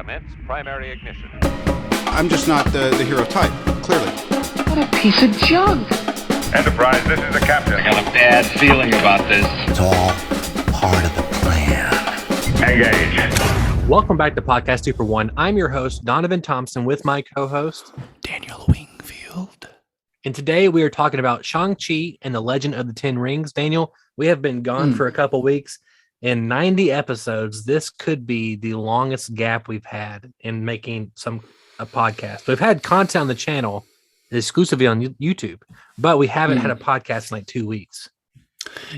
Commence primary ignition. I'm just not the hero type, clearly. What a piece of junk. Enterprise, this is the captain. I have a bad feeling about this. It's all part of the plan. Engage. Welcome back to Podcast 2 for 1. I'm your host, Donovan Thompson, with my co-host, Daniel Wingfield. and today we are talking about Shang-Chi and the Legend of the Ten Rings. Daniel, we have been gone for a couple weeks. In 90 episodes, this could be the longest gap we've had in making a podcast. We've had content on the channel exclusively on YouTube, but we haven't had a podcast in like 2 weeks.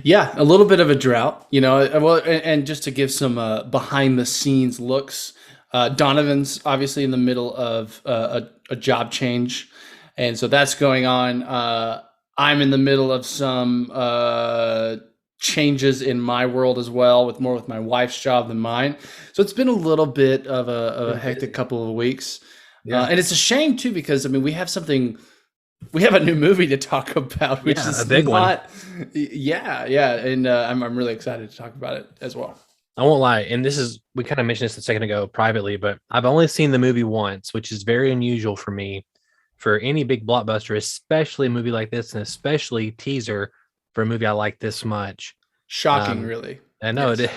Yeah, a little bit of a drought, you know. Well, and just to give some behind the scenes looks, Donovan's obviously in the middle of a job change, and so that's going on. I'm in the middle of some changes in my world as well, with my wife's job than mine. So it's been a little bit of a hectic couple of weeks. Yeah. And it's a shame too, because I mean, we have a new movie to talk about, which is a big one. Yeah. And I'm really excited to talk about it as well. I won't lie. And we kind of mentioned this a second ago privately, but I've only seen the movie once, which is very unusual for me for any big blockbuster, especially a movie like this, and especially teaser for a movie I like this much. Shocking, really. I know it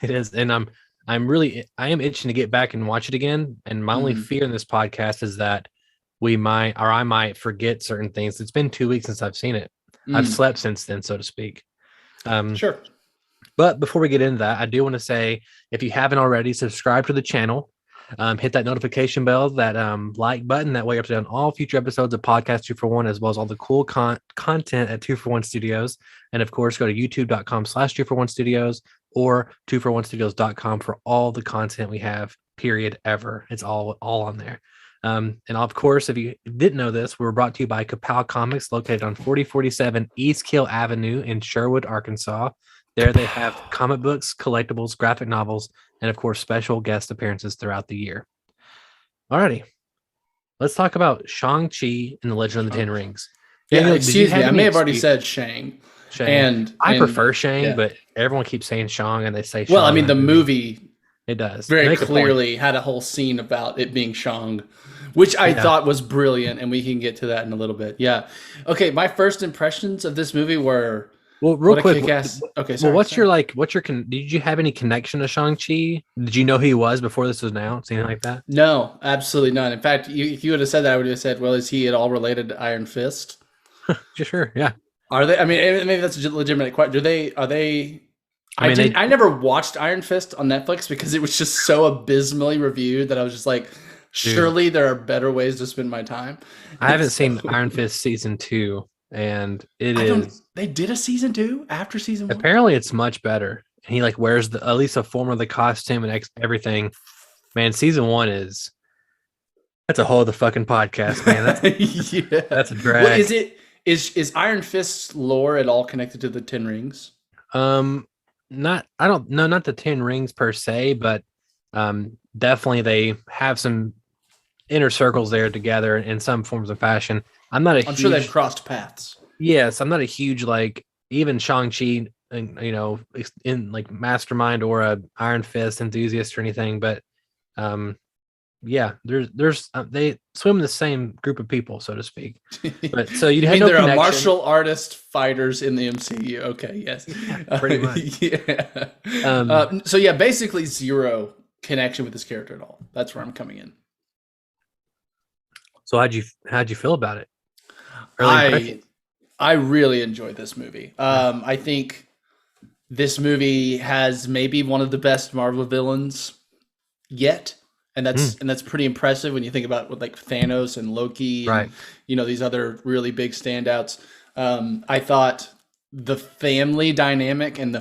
is. And I am itching to get back and watch it again. And my only fear in this podcast is that I might forget certain things. It's been 2 weeks since I've seen it. I've slept since then, so to speak. Sure. But before we get into that, I do want to say, if you haven't already, subscribe to the channel. Hit that notification bell, that like button. That way you're up to date on all future episodes of Podcast 2 for 1, as well as all the cool content at 2 for 1 Studios. And of course, go to youtube.com/2 for 1 Studios or 2for1studios.com for all the content we have, period, ever. It's all on there. And of course, if you didn't know this, we're brought to you by Kapow Comics, located on 4047 East Kill Avenue in Sherwood, Arkansas. There they have comic books, collectibles, graphic novels, and of course, special guest appearances throughout the year. Alrighty, let's talk about Shang-Chi and the Legend of the Ten Rings. Daniel, excuse me, I may have already said Shang. And I prefer Shang, but everyone keeps saying Shang, and they say Shang. Well, I mean, the movie it does very clearly had a whole scene about it being Shang, which I thought was brilliant, and we can get to that in a little bit. Yeah. Okay, my first impressions of this movie were... Well, real quick. Okay, sorry. Well, did you have any connection to Shang-Chi? Did you know who he was before this was announced? Anything like that? No, absolutely none. In fact, if you would have said that, I would have said, well, is he at all related to Iron Fist? Sure, yeah. Are they? I mean, maybe that's a legitimate question. Are they? I never watched Iron Fist on Netflix because it was just so abysmally reviewed that I was just like, surely there are better ways to spend my time. I haven't seen Iron Fist season 2, and they did a season 2 after season 1. Apparently, it's much better. And he wears at least a form of the costume and everything. Man, season 1 that's a whole other fucking podcast, man. That's a drag. Well, is Iron Fist's lore at all connected to the Ten Rings? Not the Ten Rings per se, but definitely they have some inner circles there together in some forms of fashion. I'm sure they've crossed paths. Yes, I'm not a huge even Shang-Chi, in mastermind or a Iron Fist enthusiast or anything, but they swim in the same group of people, so to speak. But so you had there are martial artist fighters in the MCU. Okay, yes, pretty much. Yeah. So yeah, basically zero connection with this character at all. That's where I'm coming in. So how'd you feel about it? I really enjoyed this movie. I think this movie has maybe one of the best Marvel villains yet. And that's pretty impressive when you think about with Thanos and Loki and these other really big standouts. I thought the family dynamic and the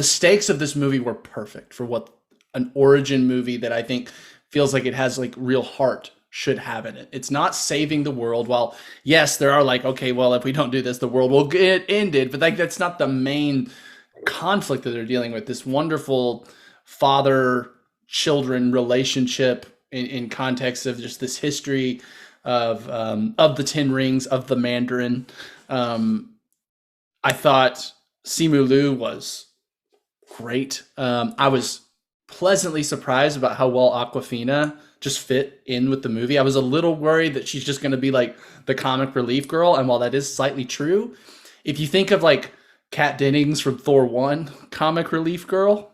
stakes of this movie were perfect for what an origin movie that I think feels like it has real heart should have in it. It's not saving the world. While yes, there are okay, well, if we don't do this, the world will get ended. But that's not the main conflict that they're dealing with. This wonderful father-children relationship in context of just this history of the Ten Rings, of the Mandarin. I thought Simu Liu was great. I was pleasantly surprised about how well Aquafina just fit in with the movie. I was a little worried that she's just going to be like the comic relief girl, and while that is slightly true, if you think of like Kat Dennings from Thor 1, comic relief girl,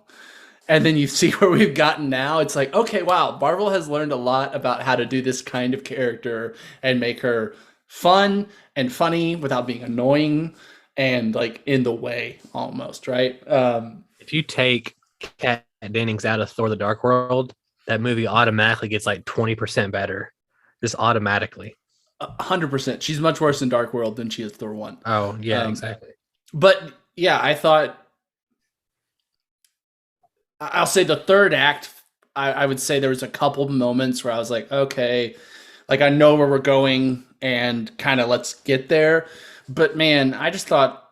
and then you see where we've gotten now, it's like, okay, wow, Marvel has learned a lot about how to do this kind of character and make her fun and funny without being annoying and like in the way almost, right? If you take Kat Dennings out of Thor: The Dark World, that movie automatically gets like 20% better, just automatically. 100%. She's much worse in Dark World than she is Thor 1. Oh yeah, exactly. But yeah, I thought, I'll say the third act, I would say there was a couple moments where I was like, okay, like I know where we're going and kind of let's get there. But man, I just thought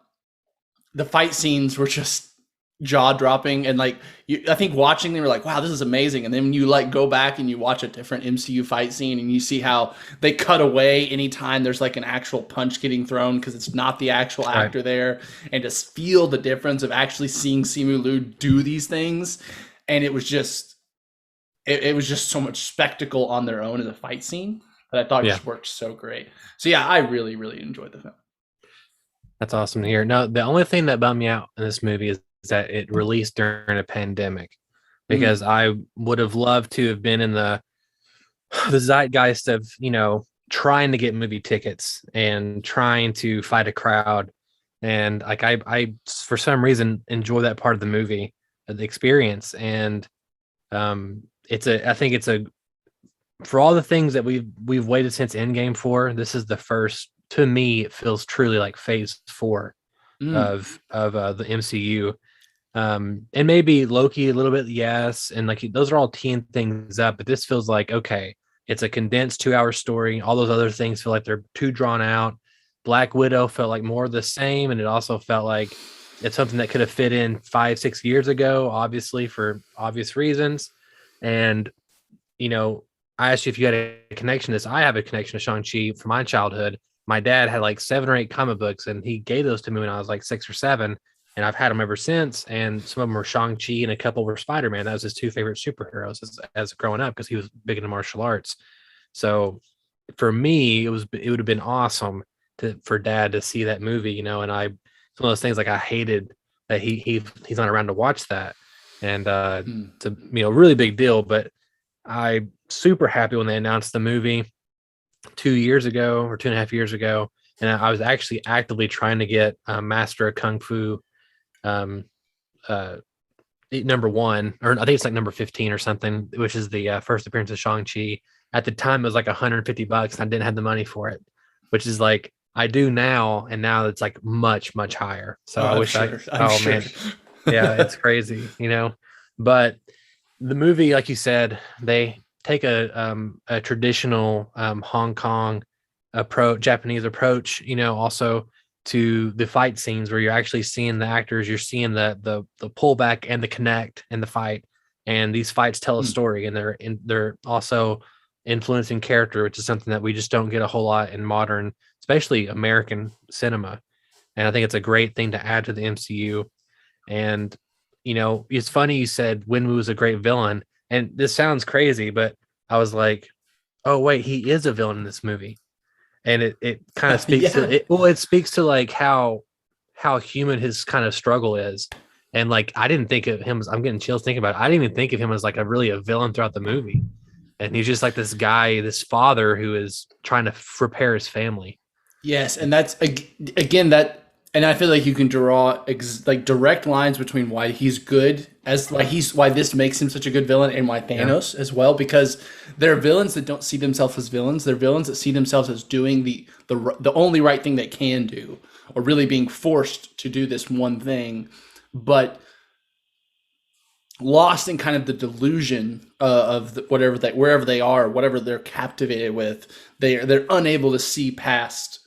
the fight scenes were just jaw-dropping, and like I think watching them, you're like, wow, this is amazing. And then you like go back and you watch a different MCU fight scene and you see how they cut away anytime there's like an actual punch getting thrown because it's not the actual actor there, and just feel the difference of actually seeing Simu Liu do these things. And it was just it was just so much spectacle on their own as a fight scene that I thought just worked so great. So yeah, I really, really enjoyed the film. That's awesome to hear. No, the only thing that bummed me out in this movie is that it released during a pandemic, because I would have loved to have been in the zeitgeist of, you know, trying to get movie tickets and trying to fight a crowd. And like, I for some reason enjoy that part of the movie, the experience. And I think it's for all the things that we've waited since Endgame for, this is the first, to me, it feels truly like phase 4 of the MCU. And maybe Loki a little bit, yes, and like those are all teeing things up, but this feels like, okay, it's a condensed 2-hour story. All those other things feel like they're too drawn out. Black Widow felt like more of the same, and it also felt like it's something that could have fit in 5-6 years ago, obviously for obvious reasons. And you know, I asked you if you had a connection to this. I have a connection to Shang-Chi from my childhood. My dad had like 7 or 8 comic books, and he gave those to me when I was like 6 or 7. And I've had them ever since. And some of them were Shang-Chi and a couple were Spider-Man. That was his 2 favorite superheroes as growing up, because he was big into martial arts. So for me, it would have been awesome for Dad to see that movie, you know. And it's one of those things, like I hated that he's not around to watch that. And it's a, you know, really big deal. But I'm super happy when they announced the movie 2 years ago or 2.5 years ago. And I was actually actively trying to get Master of Kung Fu number 1, or I think it's like number 15 or something, which is the first appearance of Shang-Chi. At the time, it was like $150, and I didn't have the money for it, which is like I do now, and now it's like much, much higher. So I wish man, yeah, it's crazy, you know. But the movie, like you said, they take a traditional Hong Kong Japanese approach, you know, also to the fight scenes where you're actually seeing the actors, you're seeing the pullback and the connect and the fight, and these fights tell a story, and they're also influencing character, which is something that we just don't get a whole lot in modern, especially American cinema. And I think it's a great thing to add to the MCU. And you know, it's funny you said Wenwu was a great villain, and this sounds crazy, but I was like, oh wait, he is a villain in this movie. And it kind of speaks to it. Well, it speaks to like how human his kind of struggle is. And like, I didn't think of him as, I'm getting chills thinking about it. I didn't even think of him as like a villain throughout the movie. And he's just like this guy, this father who is trying to repair his family. Yes. And that's again, and I feel like you can draw like direct lines between why he's good, as why this makes him such a good villain, and why Thanos as well, because they're villains that don't see themselves as villains. They're villains that see themselves as doing the only right thing they can do, or really being forced to do this one thing, but lost in kind of the delusion of wherever they are, whatever they're captivated with, they're unable to see past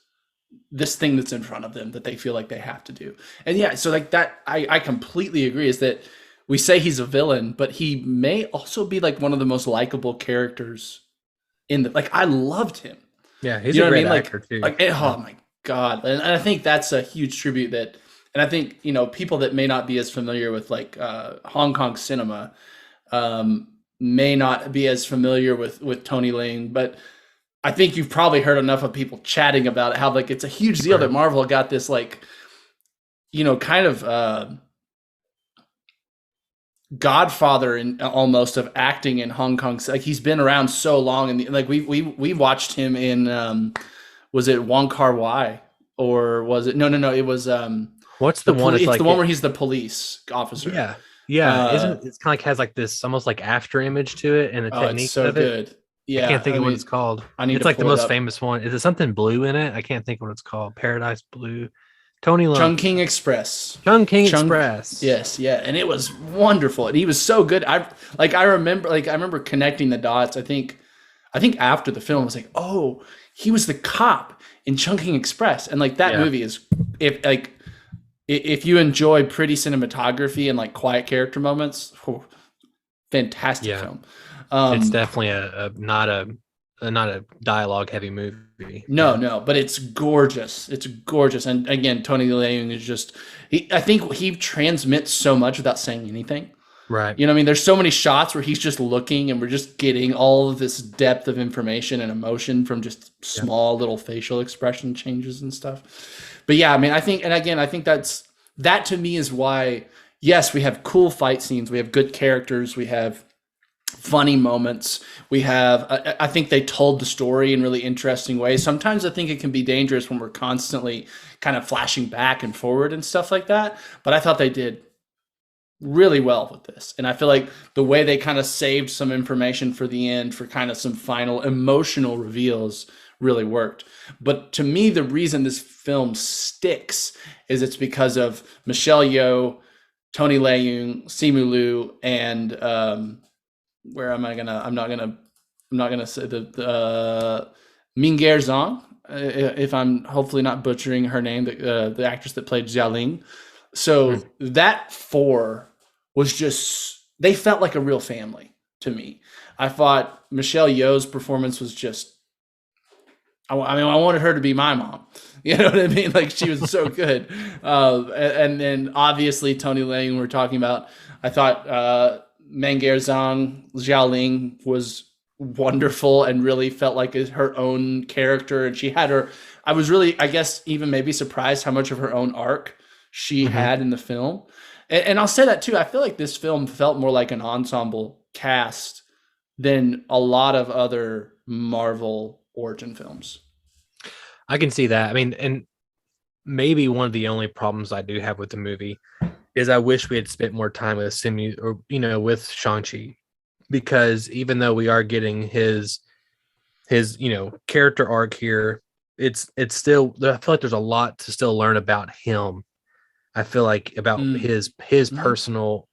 this thing that's in front of them that they feel like they have to do. And yeah, so like that, I completely agree, is that we say he's a villain, but he may also be like one of the most likable characters in the, like, I loved him. Yeah, he's a great actor too. Oh my God. And I think that's a huge tribute and I think, you know, people that may not be as familiar with like Hong Kong cinema, may not be as familiar with Tony Leung, but I think you've probably heard enough of people chatting about it, how like it's a huge deal that Marvel got this like, kind of godfather in almost of acting in Hong Kong. Like he's been around so long, and like we watched him in was it Wong Kar-wai or was it no it was What's the one? It's like the one where he's the police officer. Yeah. Isn't it's kind of like has like this almost like after image to it, and the technique it's so of it. good. Yeah, I can't think of what it's called. It's like the most famous one. Is it something blue in it? I can't think of what it's called. Paradise Blue. Tony Leung. Chungking Express. Express. Yes, yeah, and it was wonderful, and he was so good. I remember connecting the dots. I think after the film, I was like, oh, he was the cop in Chungking Express, and like that movie is if you enjoy pretty cinematography and like quiet character moments, fantastic film. It's definitely not a dialogue heavy movie. No, but it's gorgeous. It's gorgeous, and again, Tony Leung is just. I think he transmits so much without saying anything. Right. You know what I mean? There's so many shots where he's just looking, and we're just getting all of this depth of information and emotion from just small little facial expression changes and stuff. But yeah, I mean, I think that to me is why. Yes, we have cool fight scenes. We have good characters. We have funny moments. We have, I think they told the story in really interesting ways. Sometimes I think it can be dangerous when we're constantly kind of flashing back and forward and stuff like that. But I thought they did really well with this. And I feel like the way they kind of saved some information for the end for kind of some final emotional reveals really worked. But to me, the reason this film sticks is it's because of Michelle Yeoh, Tony Leung, Simu Liu, and I'm not gonna say the Mingyur Zhang, if I'm hopefully not butchering her name, the actress that played Xiaoling. So that four was just, they felt like a real family to me. I thought Michelle Yeoh's performance was just, I wanted her to be my mom. You know what I mean? Like she was so good. And then obviously Tony Leung we're talking about. I thought Mingyur Zhang, Xiaoling was wonderful and really felt like her own character. And she had I was really, I guess, even maybe surprised how much of her own arc she had in the film. And I'll say that too. I feel like this film felt more like an ensemble cast than a lot of other Marvel origin films. I can see that. I mean, and maybe one of the only problems I do have with the movie is I wish we had spent more time with Simu or, with Shang-Chi, because even though we are getting his character arc here, it's still, I feel like there's a lot to still learn about him. I feel like about his personal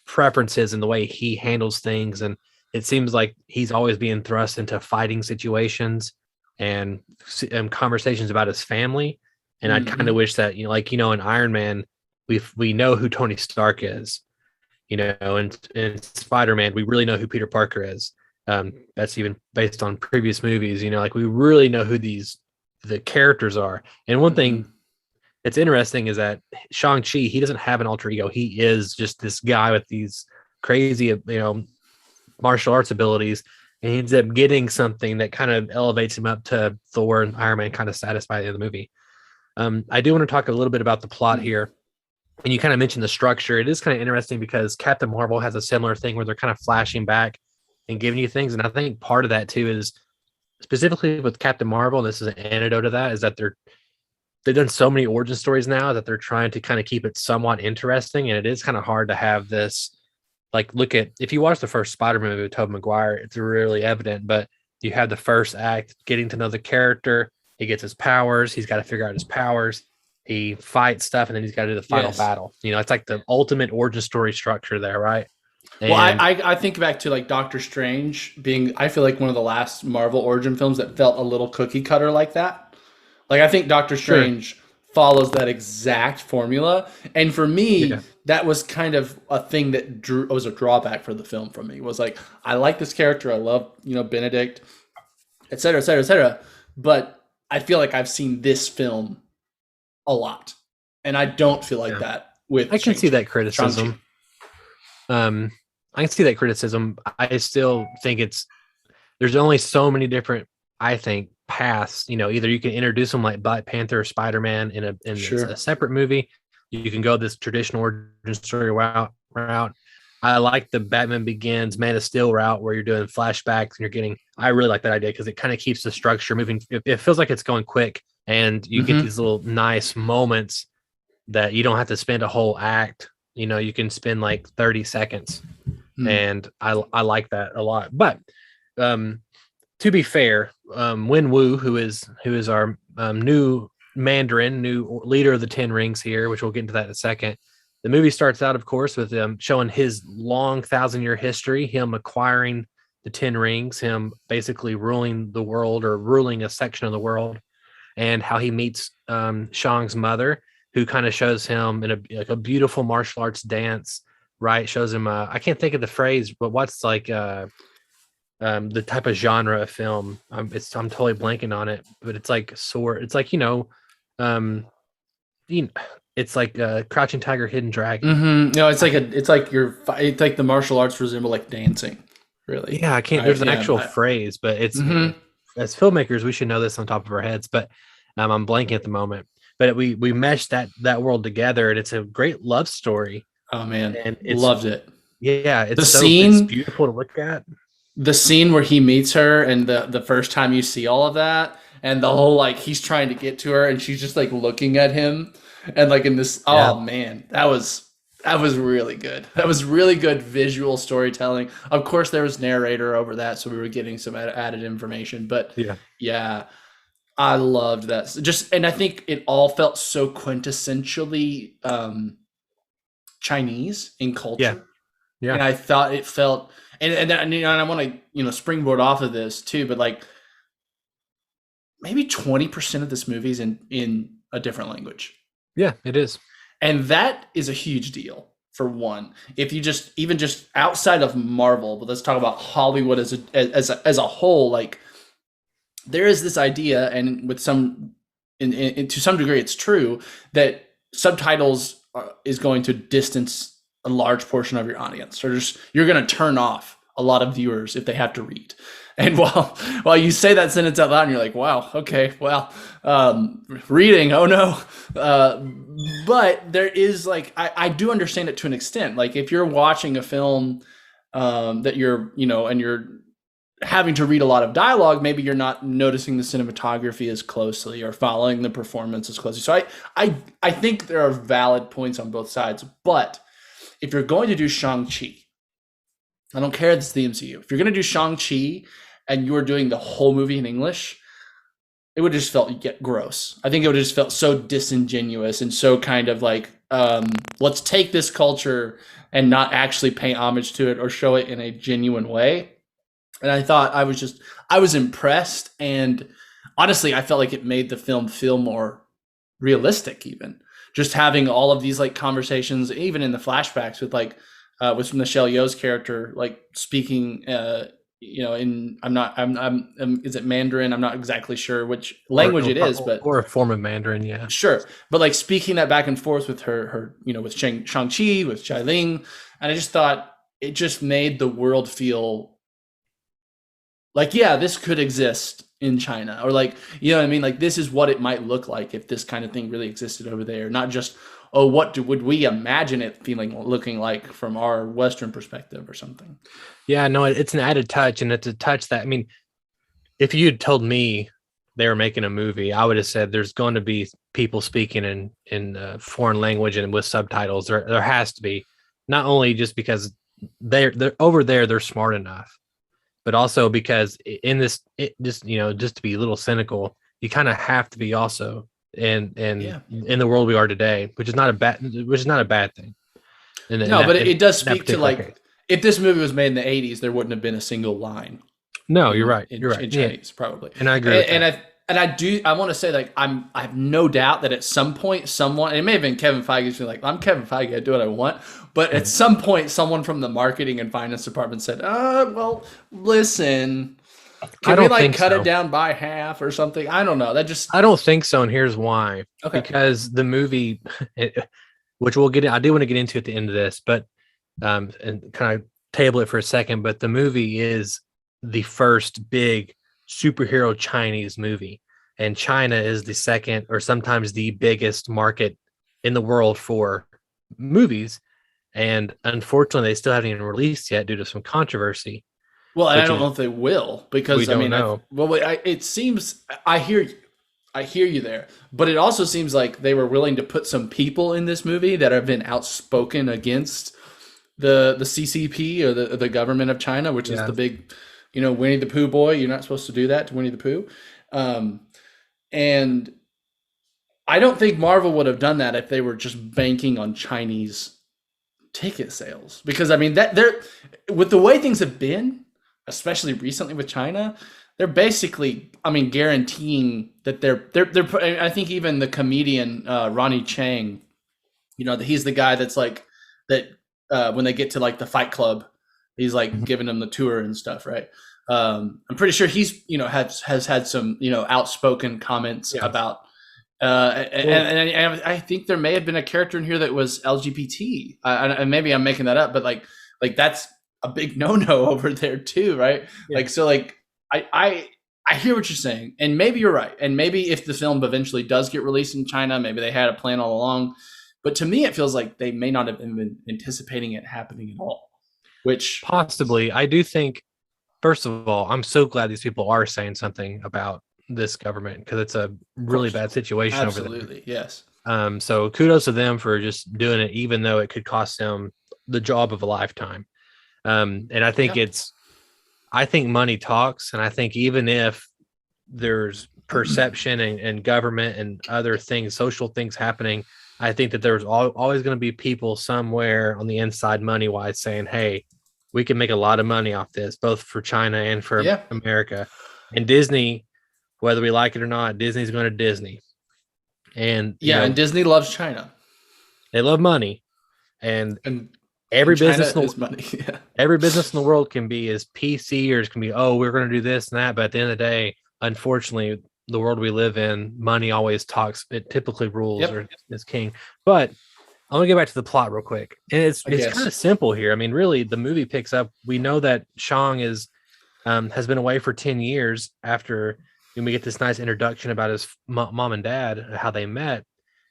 preferences and the way he handles things. And it seems like he's always being thrust into fighting situations and conversations about his family. And I kind of wish that, in Iron Man, we know who Tony Stark is, and in Spider-Man, we really know who Peter Parker is. That's even based on previous movies, we really know who the characters are. And one thing that's interesting is that Shang-Chi, he doesn't have an alter ego. He is just this guy with these crazy, martial arts abilities. And he ends up getting something that kind of elevates him up to Thor and Iron Man, kind of satisfy the other movie. I do want to talk a little bit about the plot here. And you kind of mentioned the structure. It is kind of interesting because Captain Marvel has a similar thing where they're kind of flashing back and giving you things. And I think part of that too is specifically with Captain Marvel, and this is an antidote to that, is that they've done so many origin stories now that they're trying to kind of keep it somewhat interesting. And it is kind of hard to have this, like, if you watch the first Spider-Man movie with Tobey Maguire, it's really evident, but you have the first act getting to know the character. He gets his powers. He's got to figure out his powers. He fights stuff, and then he's got to do the final battle. It's like the ultimate origin story structure there, right? And well, I think back to like Doctor Strange being, I feel like one of the last Marvel origin films that felt a little cookie cutter like that. Like I think Doctor Strange follows that exact formula, and for me, that was kind of a thing that was a drawback for the film from me. Was like, I like this character, I love Benedict, et cetera, et cetera, et cetera, but I feel like I've seen this film a lot, and I don't feel like that with. I can see that criticism. I can see that criticism. I still think there's only so many different, I think, paths. Either you can introduce them like Black Panther or Spider-Man in Sure. a separate movie. You can go this traditional origin story route. I like the Batman Begins, Man of Steel route where you're doing flashbacks and you're getting. I really like that idea because it kind of keeps the structure moving. It feels like it's going quick, and you get these little nice moments that you don't have to spend a whole act. You can spend like 30 seconds, and I like that a lot. But to be fair, Wen Wu, who is our new Mandarin, new leader of the Ten Rings here, which we'll get into that in a second. The movie starts out, of course, with showing his long 1,000-year history, him acquiring the Ten Rings, him basically ruling the world or ruling a section of the world, and how he meets Shang's mother, who kind of shows him in a beautiful martial arts dance, right? Shows him, I can't think of the phrase, but what's like the type of genre of film. I'm totally blanking on it, but it's like sword. It's like, it's like Crouching Tiger, Hidden Dragon. No, it's like the martial arts resemble like dancing, really. Yeah, I can't. There's an actual phrase, but it's as filmmakers we should know this on top of our heads. But I'm blanking at the moment. But we meshed that world together, and it's a great love story. Oh man, and loved it. Yeah, it's it's beautiful to look at. The scene where he meets her, and the first time you see all of that, and the whole like he's trying to get to her, and she's just like looking at him. And like in this, oh man, that was really good. That was really good visual storytelling. Of course, there was narrator over that, so we were getting some added information. But yeah, I loved that. And I think it all felt so quintessentially Chinese in culture. Yeah. And I thought it felt, and I want to springboard off of this too, but like maybe 20% of this movie is in a different language. Yeah, it is. And that is a huge deal for one. If you just outside of Marvel, but let's talk about Hollywood as a whole, like there is this idea, and with some to some degree it's true, that subtitles is going to distance a large portion of your audience, or you're going to turn off a lot of viewers if they have to read. And while you say that sentence out loud, and you're like, wow, okay, well, reading, oh no. But there is like, I do understand it to an extent. Like if you're watching a film that you're, and you're having to read a lot of dialogue, maybe you're not noticing the cinematography as closely or following the performance as closely. So I think there are valid points on both sides. But if you're going to do Shang-Chi, I don't care if it's the MCU. If you're going to do Shang-Chi and you were doing the whole movie in English, it would have just felt gross. I think it would have just felt so disingenuous and so kind of like, let's take this culture and not actually pay homage to it or show it in a genuine way. And I thought I was impressed. And honestly, I felt like it made the film feel more realistic, even just having all of these like conversations, even in the flashbacks with like, with Michelle Yeoh's character, like speaking, is it Mandarin? I'm not exactly sure which language it is, but or a form of Mandarin. Yeah, sure. But like speaking that back and forth with her, with Shang-Chi, with Chai Ling. And I just thought it just made the world feel like, yeah, this could exist in China, or like, you know what I mean? Like this is what it might look like if this kind of thing really existed over there, not just, oh, would we imagine it looking like from our Western perspective or something? Yeah, no, it's an added touch, and it's a touch that, I mean, if you'd told me they were making a movie, I would have said there's going to be people speaking in foreign language and with subtitles. There has to be, not only just because they're over there, they're smart enough, but also because in this, just to be a little cynical, you kind of have to be also in the world we are today, which is not a bad thing. But it does speak to like, case. If this movie was made in the 80s, there wouldn't have been a single line. No, you're right. You're right. In Chinese, probably. And I agree. I want to say, like, I have no doubt that at some point someone, and it may have been Kevin Feige's, like, I'm Kevin Feige, I do what I want. But at some point, someone from the marketing and finance department said, well, listen, can we like cut it down by half or something? I don't know. I don't think so. And here's why. Okay. Because the movie, which we'll get in, I do want to get into at the end of this, but and kind of table it for a second, but the movie is the first big superhero Chinese movie, and China is the second or sometimes the biggest market in the world for movies. And unfortunately, they still haven't even released yet due to some controversy. Well, and I don't know if they will, because we don't know. It seems I hear you there, but it also seems like they were willing to put some people in this movie that have been outspoken against the CCP or the government of China, which is the big, Winnie the Pooh boy. You're not supposed to do that to Winnie the Pooh, and I don't think Marvel would have done that if they were just banking on Chinese ticket sales, because I mean that they're, with the way things have been, especially recently with China, they're basically, guaranteeing that they're. I think even the comedian Ronnie Chang, he's the guy that's like that when they get to like the Fight Club, he's like giving them the tour and stuff, right? I'm pretty sure he's has had some outspoken comments about. And I think there may have been a character in here that was LGBT, and maybe I'm making that up, but like that's a big no-no over there too, right? Yeah. I hear what you're saying, and maybe you're right, and maybe if the film eventually does get released in China, maybe they had a plan all along. But to me, it feels like they may not have been anticipating it happening at all. Which possibly, I do think. First of all, I'm so glad these people are saying something about this government, because it's a really bad situation over there. Absolutely, yes. So kudos to them for just doing it, even though it could cost them the job of a lifetime. And I think I think money talks, and I think even if there's perception and government and other things, social things happening, I think that there's always going to be people somewhere on the inside, money wise, saying, "Hey, we can make a lot of money off this, both for China and for America." And Disney, whether we like it or not, Disney's going to Disney. And and Disney loves China. They love money. And every business is money. Every business in the world can be as PC, or it can be, we're going to do this and that. But at the end of the day, unfortunately, the world we live in, money always talks. It typically rules or is king. But I want to get back to the plot real quick. And it's kind of simple here. I mean, really, the movie picks up. We know that Shang has been away for 10 years after we get this nice introduction about his mom and dad, how they met.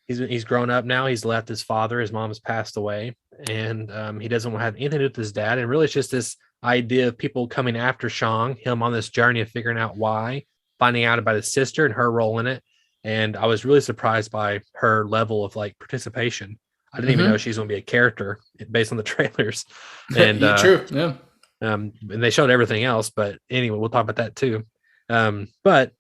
He's grown up now. He's left his father. His mom has passed away, and he doesn't want to have anything to do with his dad. And really, it's just this idea of people coming after Shang, him on this journey of figuring out why, finding out about his sister and her role in it. And I was really surprised by her level of like participation. I didn't even know she's going to be a character based on the trailers. And true, yeah. And they showed everything else, but anyway, we'll talk about that too. But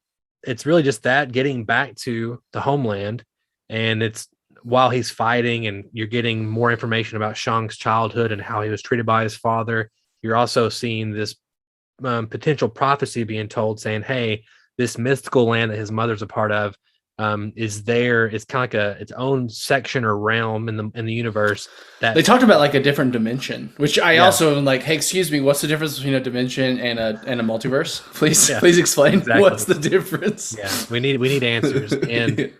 it's really just that, getting back to the homeland, and it's while he's fighting, and you're getting more information about Shang's childhood and how he was treated by his father. You're also seeing this potential prophecy being told, saying, "Hey, this mystical land that his mother's a part of is there. It's kind of like its own section or realm in the universe." That they talked about like a different dimension, which I also am like, hey, excuse me, what's the difference between a dimension and a multiverse? Please explain. Exactly. What's the difference? Yeah, we need answers. And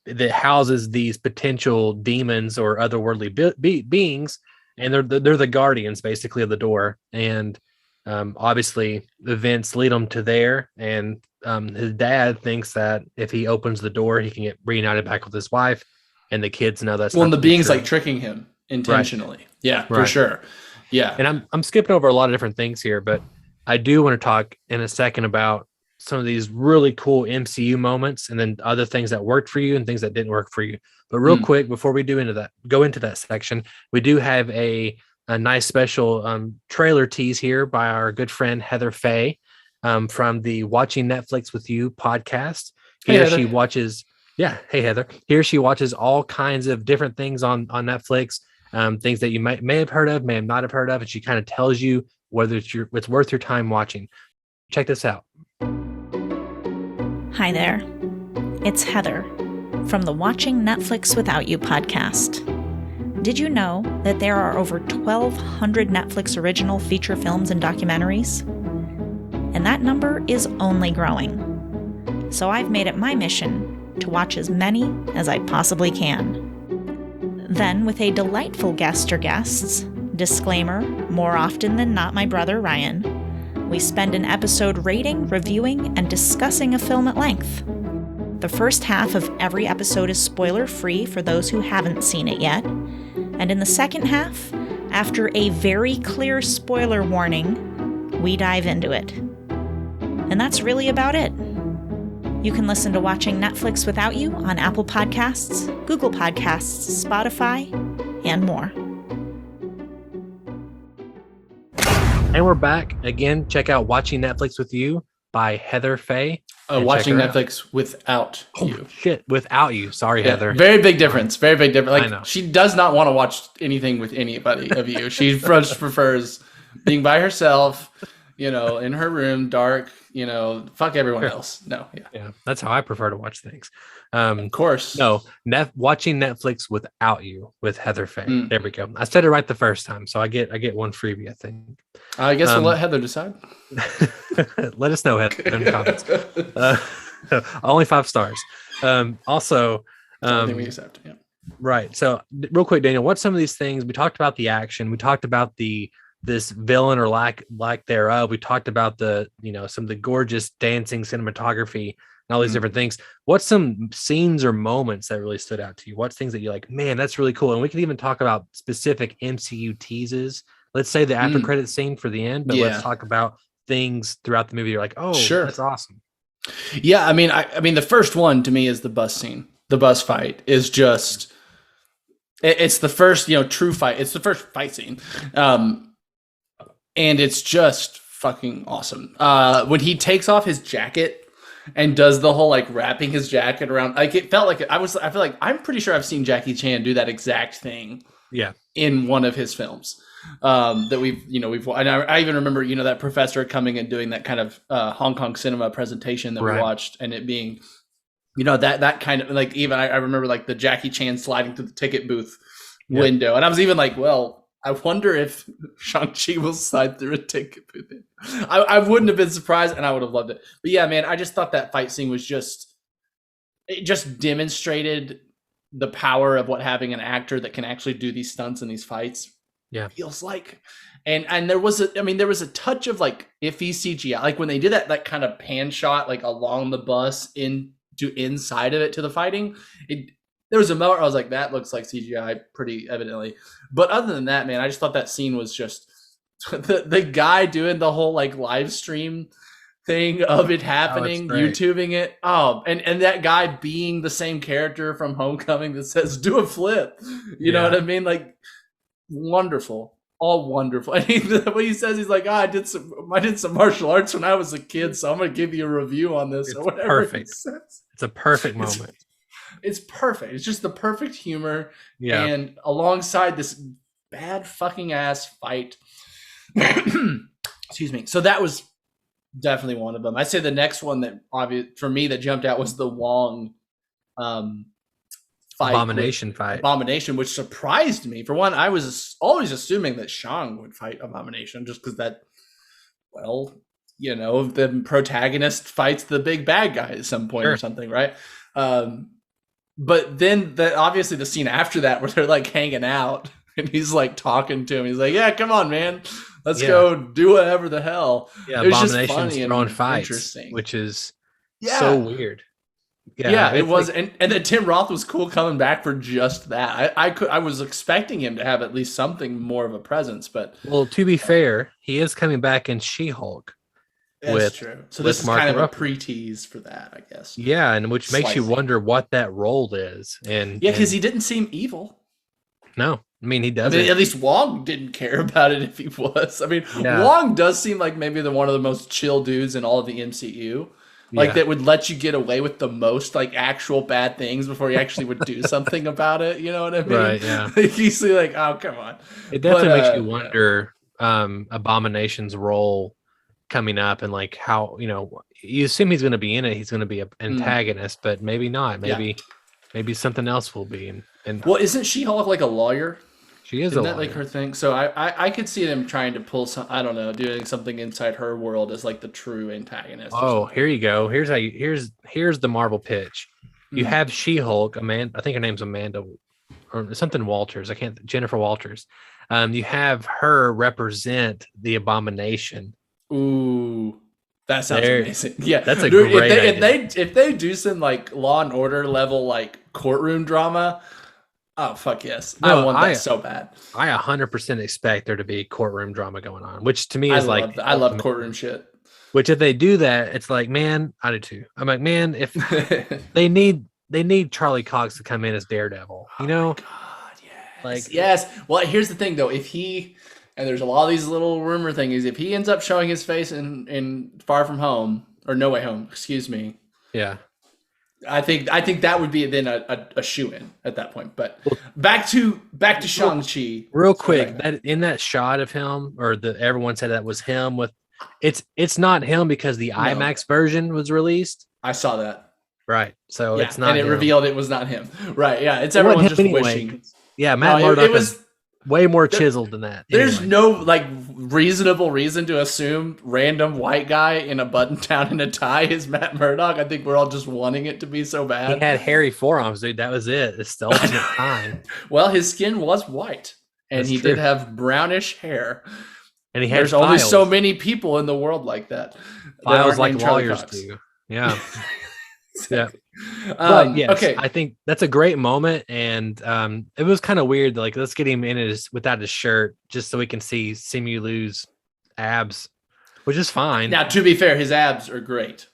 that houses these potential demons or otherworldly beings, and they're the guardians basically of the door. And obviously events lead them to there, and his dad thinks that if he opens the door, he can get reunited back with his wife, and the kids know that's and the being's like tricking him intentionally. Right. Yeah, for sure. Yeah. And I'm skipping over a lot of different things here, but I do want to talk in a second about some of these really cool MCU moments, and then other things that worked for you and things that didn't work for you. But real quick, before we go into that section, we do have a nice special trailer tease here by our good friend Heather Faye from the Watching Netflix with You podcast. Here she watches, hey Heather. Here she watches all kinds of different things on Netflix, things that you may have heard of, may have not have heard of, and she kind of tells you whether it's worth your time watching. Check this out. Hi there, it's Heather from the Watching Netflix Without You podcast. Did you know that there are over 1,200 Netflix original feature films and documentaries? And that number is only growing. So I've made it my mission to watch as many as I possibly can. Then, with a delightful guest or guests, Disclaimer, more often than not my brother Ryan. We spend an episode rating, reviewing, and discussing a film at length. The first half of every episode is spoiler-free for those who haven't seen it yet. And in the second half, after a very clear spoiler warning, we dive into it. And that's really about it. You can listen to Watching Netflix Without You on Apple Podcasts, Google Podcasts, Spotify, and more. And we're back again. Check out Watching Netflix with You by Heather Faye. Watching Netflix without you. Shit, without you. Sorry, Heather. Very big difference. Very big difference. I know. Like, she does not want to watch anything with anybody of you. She just prefers being by herself, in her room, dark, fuck everyone else. No, Yeah, that's how I prefer to watch things. Of course. No, Watching Netflix Without You with Heather Faye. There we go. I said it right the first time, so I get one freebie, I think. I guess we'll let Heather decide. Let us know, Heather, in the comments. Only 5 stars. Also, I think we accept. Yeah. Right. So, real quick, Daniel, what's some of these things? We talked about the action. We talked about this villain or lack thereof. We talked about some of the gorgeous dancing cinematography and all these different things. What's some scenes or moments that really stood out to you? What's things that you're like, man, that's really cool? And we can even talk about specific MCU teases. Let's say the after credit scene for the end, but let's talk about things throughout the movie. You're like, oh, sure, that's awesome. Yeah, I mean, the first one to me is the bus scene. The bus fight is just, it's the first, true fight. It's the first fight scene. And it's just fucking awesome. When he takes off his jacket and does the whole wrapping his jacket around, it felt like I feel like I'm pretty sure I've seen Jackie Chan do that exact thing. Yeah. In one of his films. That we've and I even remember, that professor coming and doing that kind of Hong Kong cinema presentation that we watched, and it being, that kind of even I remember the Jackie Chan sliding through the ticket booth window, and I was even like, well, I wonder if Shang-Chi will slide through a ticket booth. I wouldn't have been surprised, and I would have loved it. But yeah, man, I just thought that fight scene was it just demonstrated the power of what having an actor that can actually do these stunts and these fights feels like. And there was a touch of iffy CGI, when they did that kind of pan shot along the bus into inside of it to the fighting. There was a moment where I was like, that looks like CGI pretty evidently. But other than that, man, I just thought that scene was just the guy doing the whole live stream thing of it happening, YouTubing it. Oh, and that guy being the same character from Homecoming that says, do a flip. You know what I mean? Wonderful. All wonderful. And when he says, he's like, I did some martial arts when I was a kid, so I'm going to give you a review on this or whatever. Perfect. It's a perfect moment. It's perfect. It's just the perfect humor. Yeah. And alongside this bad fucking ass fight. Excuse me. So that was definitely one of them. I'd say the next one that for me that jumped out was the Wong fight. Abomination, which surprised me. For one, I was always assuming that Shang would fight Abomination just because the protagonist fights the big bad guy at some point or something, right? But then obviously the scene after that where they're hanging out and he's talking to him. He's like, yeah, come on, man. Let's go do whatever the hell. Yeah, it was Abomination's just funny throwing fights, which is so weird. Yeah, it was. And then Tim Roth was cool coming back for just that. I was expecting him to have at least something more of a presence, but to be fair, he is coming back in She-Hulk. That's true. So this is kind of a pre-tease for that, I guess. Yeah, and which makes you wonder what that role is. And because he didn't seem evil. No, I mean he doesn't. At least Wong didn't care about it if he was. Wong does seem like maybe one of the most chill dudes in all of the MCU. That would let you get away with the most actual bad things before you actually would do something about it. You know what I mean? Right. Yeah. You see, oh, come on. It definitely makes you wonder Abomination's role coming up and how you assume he's going to be in it. He's going to be an antagonist, but maybe not. Maybe something else will be. And well, isn't She-Hulk a lawyer? She is. Isn't that her thing? So I could see them trying to pull some. I don't know, doing something inside her world as the true antagonist. Oh, here you go. Here's the Marvel pitch. You have She-Hulk, Amanda. I think her name's Amanda or something Walters. Jennifer Walters. You have her represent the Abomination. Ooh, that sounds amazing. Yeah, that's a dude, great if they do some like Law and Order level like courtroom drama, oh fuck yes, I want that so bad. I 100% expect there to be courtroom drama going on, which to me is I love courtroom shit. Which if they do that, it's like, man, I do too. I'm like, man, if they need Charlie Cox to come in as Daredevil, you know? Oh God, yes. Like yes. Well, here's the thing though, if he and there's a lot of these little rumor things, if he ends up showing his face in Far From Home or No Way Home, excuse me. Yeah. I think that would be then a shoe-in at that point. But back to Shang-Chi. Real quick, that in that shot of him, or everyone said that was him with it's not him because the IMAX version was released. I saw that. Right. So it's not and it him. revealed it was not him. Right. Yeah. It's everyone just wishing. Yeah, Matt Murdock was way more chiseled than that. There's no like reasonable reason to assume random white guy in a button down and a tie is Matt Murdock. I think we're all just wanting it to be so bad. He had hairy forearms, dude. That was it. It's the ultimate time. Well, his skin was white, and he did have brownish hair. And he had There's only so many people in the world like that. Files like lawyers do. Yeah. Exactly. Yeah. But yes, okay. I think that's a great moment. And it was kind of weird. Like, let's get him in without his shirt just so we can see Simu Liu's abs, which is fine. Now, to be fair, his abs are great.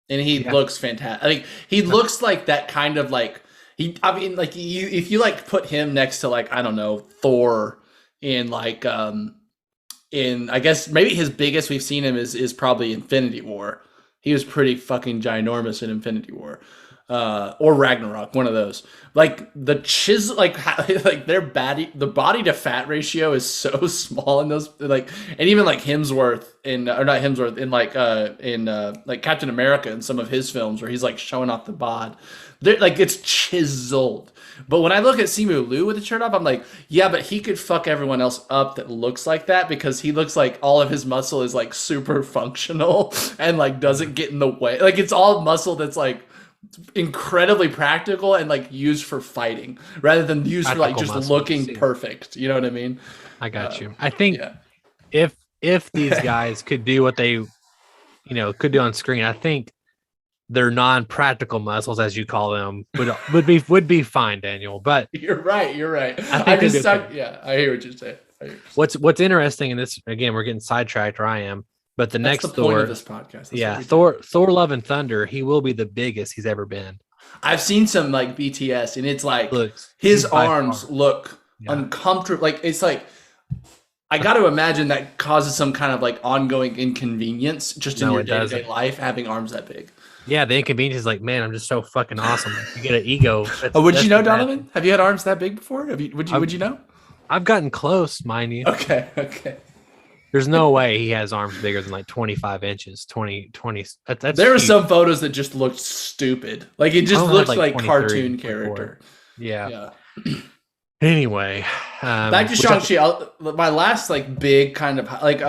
And he looks fantastic. I think he looks like that kind of like, if you like put him next to like, I don't know, Thor in like, I guess maybe his biggest we've seen him is probably Infinity War. He was pretty fucking ginormous in Infinity War, or Ragnarok, one of those. Like the chisel, like their the body to fat ratio is so small in those. Like, and even like Hemsworth in like Captain America in some of his films where he's like showing off the bod. They're like it's chiseled. But when I look at Simu Liu with the shirt off, I'm like, yeah, but he could fuck everyone else up that looks like that because he looks like all of his muscle is like super functional and like doesn't get in the way. Like it's all muscle that's like incredibly practical and like used for fighting rather than used for like just looking perfect. You know what I mean? I got you. I think if these guys could do what they, could do on screen, I think their non-practical muscles, as you call them, would be fine, Daniel. But you're right. I hear what you're saying. What's interesting in this, again, we're getting sidetracked, or I am. But That's next the Thor, point of this podcast. Thor: Love and Thunder, he will be the biggest he's ever been. I've seen some like BTS, and it's like his arms look uncomfortable. Like it's like I got to imagine that causes some kind of like ongoing inconvenience just in your day-to-day life having arms that big. Yeah, the inconvenience is like, man, I'm just so fucking awesome. You get an ego. Would you know, Donovan? Have you had arms that big before? Would you know? I've gotten close, mind you. Okay. There's no way he has arms bigger than like 25 inches, 20. That's there were some photos that just looked stupid. Like it just looked like cartoon character. Yeah. Anyway, back to Shang-Chi. My last like big kind of like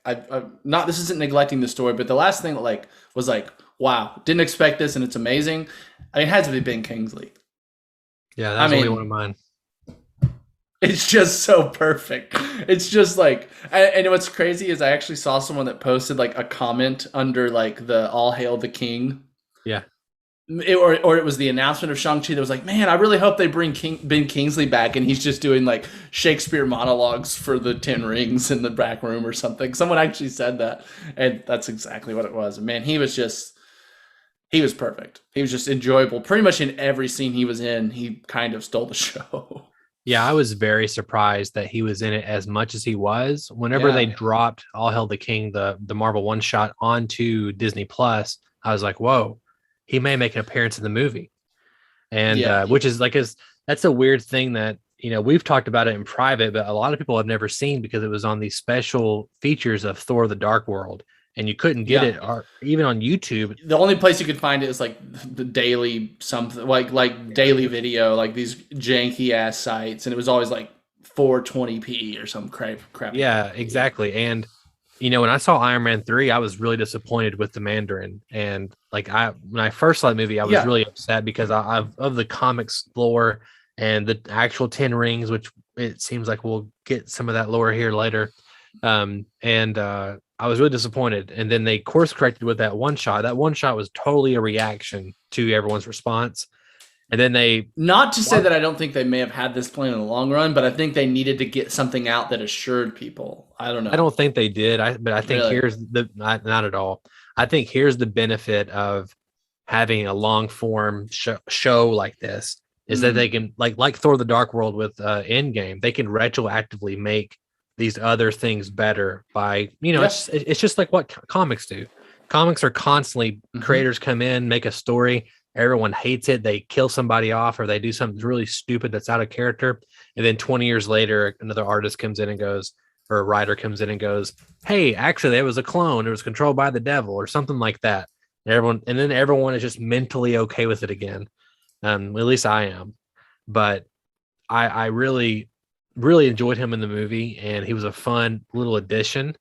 I've not. This isn't neglecting the story, but the last thing that like was like, wow, didn't expect this, and it's amazing. I mean, it has to be Ben Kingsley. Yeah, that's only one of mine. It's just so perfect. It's just like, and what's crazy is I actually saw someone that posted like a comment under like the "All Hail the King." Yeah. Or it was the announcement of Shang-Chi that was like, man, I really hope they bring Ben Kingsley back, and he's just doing like Shakespeare monologues for the 10 Rings in the back room or something. Someone actually said that, and that's exactly what it was. Man, he was perfect. He was just enjoyable. Pretty much in every scene he was in, he kind of stole the show. Yeah, I was very surprised that he was in it as much as he was. Whenever they dropped All Hail the King, the Marvel one shot onto Disney Plus, I was like, whoa, he may make an appearance in the movie. And which is like, that's a weird thing that, we've talked about it in private, but a lot of people have never seen because it was on these special features of Thor: The Dark World. And you couldn't get it, or even on YouTube. The only place you could find it is like the daily something, like daily video, like these janky ass sites, and it was always like 420p or some crap. Yeah, exactly. And when I saw Iron Man 3, I was really disappointed with the Mandarin. And like when I first saw that movie, I was really upset because of the comics lore and the actual 10 Rings, which it seems like we'll get some of that lore here later. And I was really disappointed. And then they course corrected with that one shot. That one shot was totally a reaction to everyone's response. And then not to say that I don't think they may have had this plan in the long run, but I think they needed to get something out that assured people. I don't know. I don't think they did. But I think Really? here's the not at all. I think here's the benefit of having a long form show like this is that they can like Thor: The Dark World with Endgame. They can retroactively make these other things better by it's just like what comics do. Comics are constantly creators come in, make a story. Everyone hates it. They kill somebody off or they do something really stupid that's out of character. And then 20 years later, another artist comes in and goes, or a writer comes in and goes, hey, actually, it was a clone. It was controlled by the devil or something like that. And then everyone is just mentally okay with it again. At least I am. But I really, really enjoyed him in the movie, and he was a fun little addition.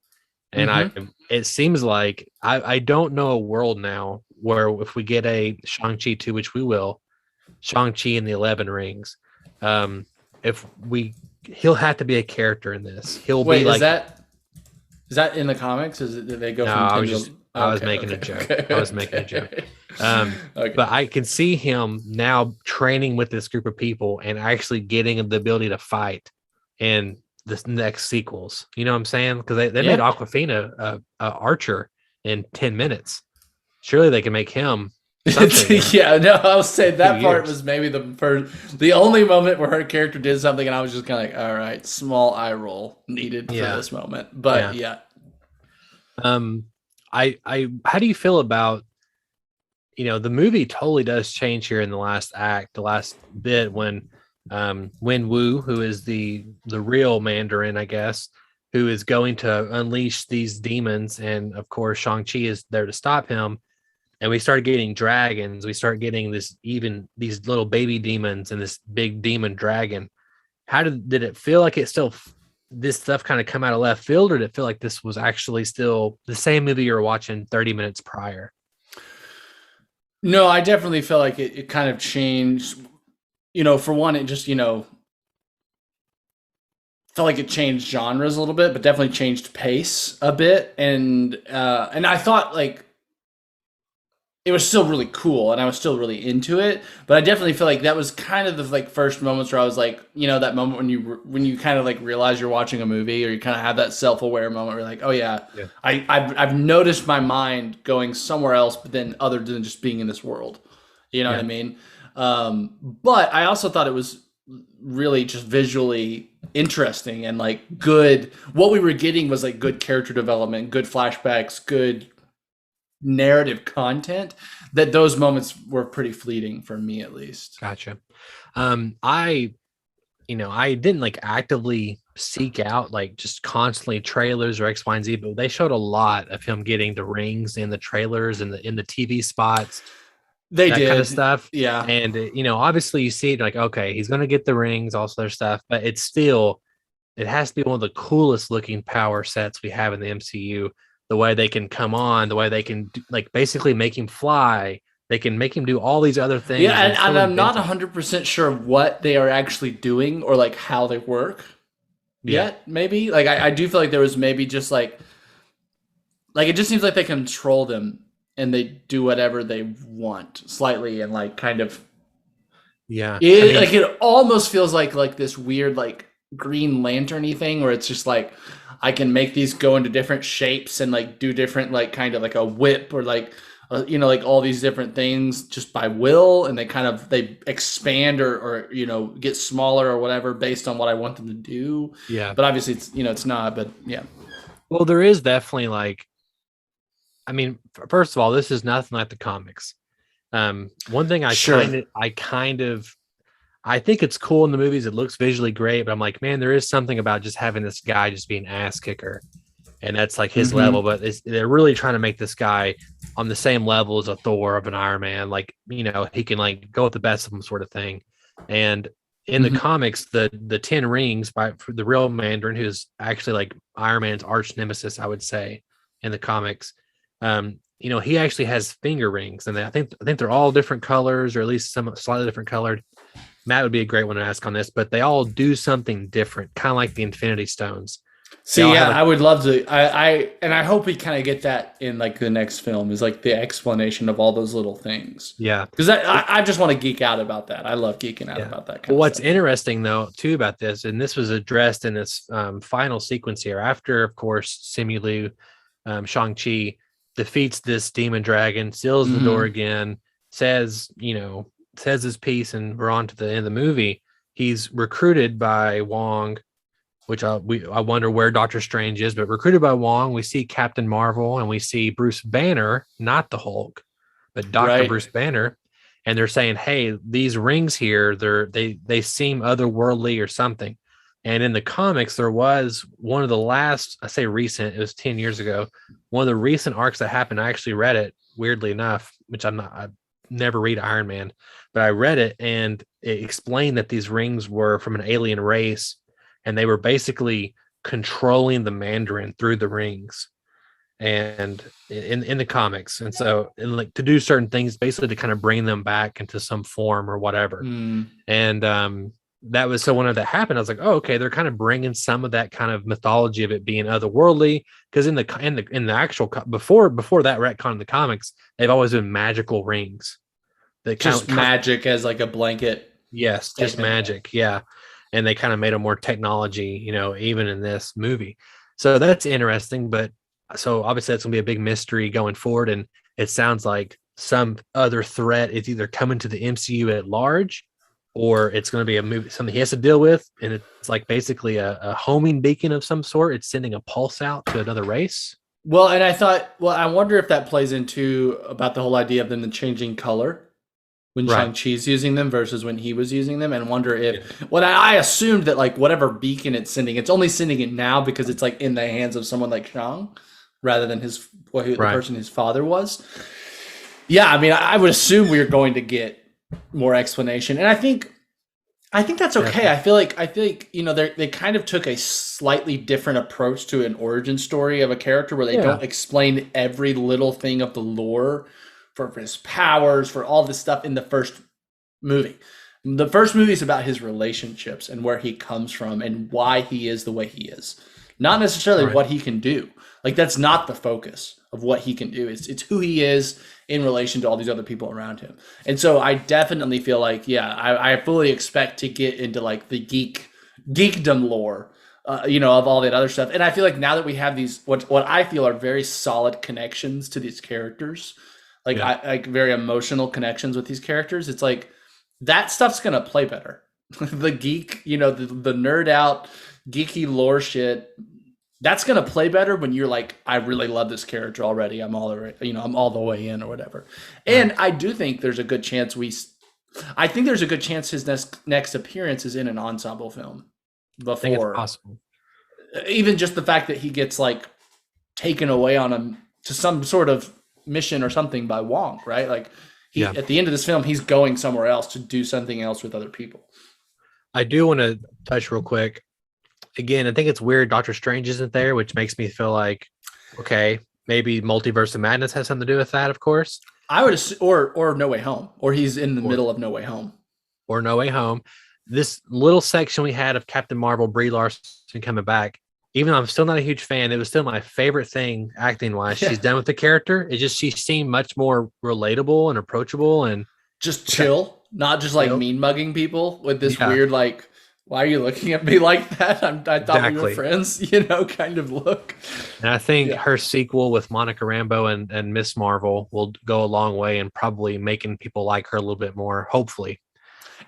And it seems like I don't know a world now where if we get a Shang-Chi 2, which we will, Shang-Chi and the 11 Rings, he'll have to be a character in this. He'll be like, is that in the comics? Did they go no, from I was making a joke. I was making a joke. But I can see him now training with this group of people and actually getting the ability to fight in the next sequels. You know what I'm saying? Because they made Awkwafina a archer in 10 minutes. Surely they can make him something. Yeah, no, I was saying that part was maybe the only moment where her character did something, and I was just kind of like, all right, small eye roll needed for this moment. But how do you feel about, the movie totally does change here in the last act, the last bit when Wen Wu, who is the real Mandarin, I guess, who is going to unleash these demons, and of course Shang-Chi is there to stop him. And we start getting dragons. We start getting these little baby demons and this big demon dragon. How did it feel like this stuff kind of come out of left field, or did it feel like this was actually still the same movie you were watching 30 minutes prior? No, I definitely felt like it kind of changed. For one, it just, felt like it changed genres a little bit, but definitely changed pace a bit. And I thought like it was still really cool and I was still really into it, but I definitely feel like that was kind of the like first moments where I was like, that moment when you kind of like realize you're watching a movie, or you kind of have that self-aware moment where you're like, oh yeah. I've noticed my mind going somewhere else, but then other than just being in this world, what I mean? But I also thought it was really just visually interesting and like good. What we were getting was like good character development, good flashbacks, good narrative content. That those moments were pretty fleeting for me, at least. Gotcha. I didn't like actively seek out like just constantly trailers or X, Y, and Z, but they showed a lot of him getting the rings in the trailers and in the TV spots. They did kind of stuff. Yeah. And, obviously you see it like, okay, he's going to get the rings, also their stuff, but it has to be one of the coolest looking power sets we have in the MCU. The way they can come on, the way they can like basically make him fly. They can make him do all these other things. Yeah. And I'm not 100% sure what they are actually doing or like how they work yet. Maybe like, I do feel like there was maybe just like it just seems like they control them and they do whatever they want slightly, and like kind of it almost feels like this weird like Green Lantern-y thing where it's just like I can make these go into different shapes and like do different like kind of like a whip or like like all these different things just by will, and they expand or get smaller or whatever based on what I want them to do. Yeah, but obviously it's it's not. But yeah, well, there is definitely like, I mean, first of all, this is nothing like the comics. One thing I think it's cool in the movies. It looks visually great, but I'm like, man, there is something about just having this guy just being ass kicker, and that's like his level. But they're really trying to make this guy on the same level as a Thor, of an Iron Man. Like, he can like go with the best of them, sort of thing. And in the comics, the 10 rings for the real Mandarin, who's actually like Iron Man's arch nemesis, I would say, in the comics. He actually has finger rings, and I think they're all different colors, or at least some slightly different colored. Matt would be a great one to ask on this, but they all do something different, kind of like the Infinity Stones. See, yeah, I would love to. I hope we kind of get that in like the next film, is like the explanation of all those little things. Yeah, because I just want to geek out about that. I love geeking out about that kind of What's stuff. interesting though too about this, and this was addressed in this final sequence here, after of course Simu Liu, Shang-Chi defeats this demon dragon, seals the door again, says his piece, and we're on to the end of the movie. He's recruited by Wong, which I wonder where Doctor Strange is, but recruited by Wong. We see Captain Marvel and we see Bruce Banner, not the Hulk, but Dr. Bruce Banner. And they're saying, hey, these rings here, they seem otherworldly or something. And in the comics, there was one of the last, I say recent, it was 10 years ago, one of the recent arcs that happened. I actually read it, weirdly enough, which I never read Iron Man, but I read it, and it explained that these rings were from an alien race, and they were basically controlling the Mandarin through the rings, and in the comics. And so, and like to do certain things, basically to kind of bring them back into some form or whatever. And that was, so when that happened, I was like, oh, okay, they're kind of bringing some of that kind of mythology of it being otherworldly, because in the actual before that retcon in the comics, they've always been magical rings. That just magic as like a blanket. Yes, just magic. Yeah. And they kind of made it more technology, even in this movie. So that's interesting. But so obviously that's going to be a big mystery going forward. And it sounds like some other threat is either coming to the MCU at large, or it's going to be a movie, something he has to deal with. And it's like basically a homing beacon of some sort. It's sending a pulse out to another race. Well, and I wonder if that plays into about the whole idea of them changing color when Shang-Chi's using them versus when he was using them, and wonder if I assumed that like whatever beacon it's sending, it's only sending it now because it's like in the hands of someone like Shang rather than the person his father was. Yeah, I mean, I would assume we are going to get more explanation, and I think that's okay. I feel like they kind of took a slightly different approach to an origin story of a character where they don't explain every little thing of the lore for his powers, for all this stuff in the first movie. The first movie is about his relationships and where he comes from and why he is the way he is. Not necessarily what he can do. Like, that's not the focus of what he can do. It's who he is in relation to all these other people around him. And so I definitely feel like, I fully expect to get into like the geekdom lore, of all that other stuff. And I feel like now that we have these, what I feel are very solid connections to these characters, like very emotional connections with these characters, it's like that stuff's gonna play better. The geek, the nerd out geeky lore shit, that's gonna play better when you're like, I really love this character already. I'm all the way in or whatever. And I do think there's a good chance his next appearance is in an ensemble film before. I think it's possible. Even just the fact that he gets like taken away to some sort of mission or something by Wong, right? Like at the end of this film, he's going somewhere else to do something else with other people. I do want to touch real quick. Again, I think it's weird Doctor Strange isn't there, which makes me feel like, okay, maybe Multiverse of Madness has something to do with that, of course. I would assume, or No Way Home, or he's in the middle of No Way Home. Or No Way Home. This little section we had of Captain Marvel, Brie Larson coming back, even though I'm still not a huge fan, it was still my favorite thing acting-wise she's done with the character. It just, she seemed much more relatable and approachable and just chill, not just like mean mugging people with this weird like, why are you looking at me like that? I thought we were friends, kind of look. And I think her sequel with Monica Rambeau and Miss Marvel will go a long way in probably making people like her a little bit more, hopefully.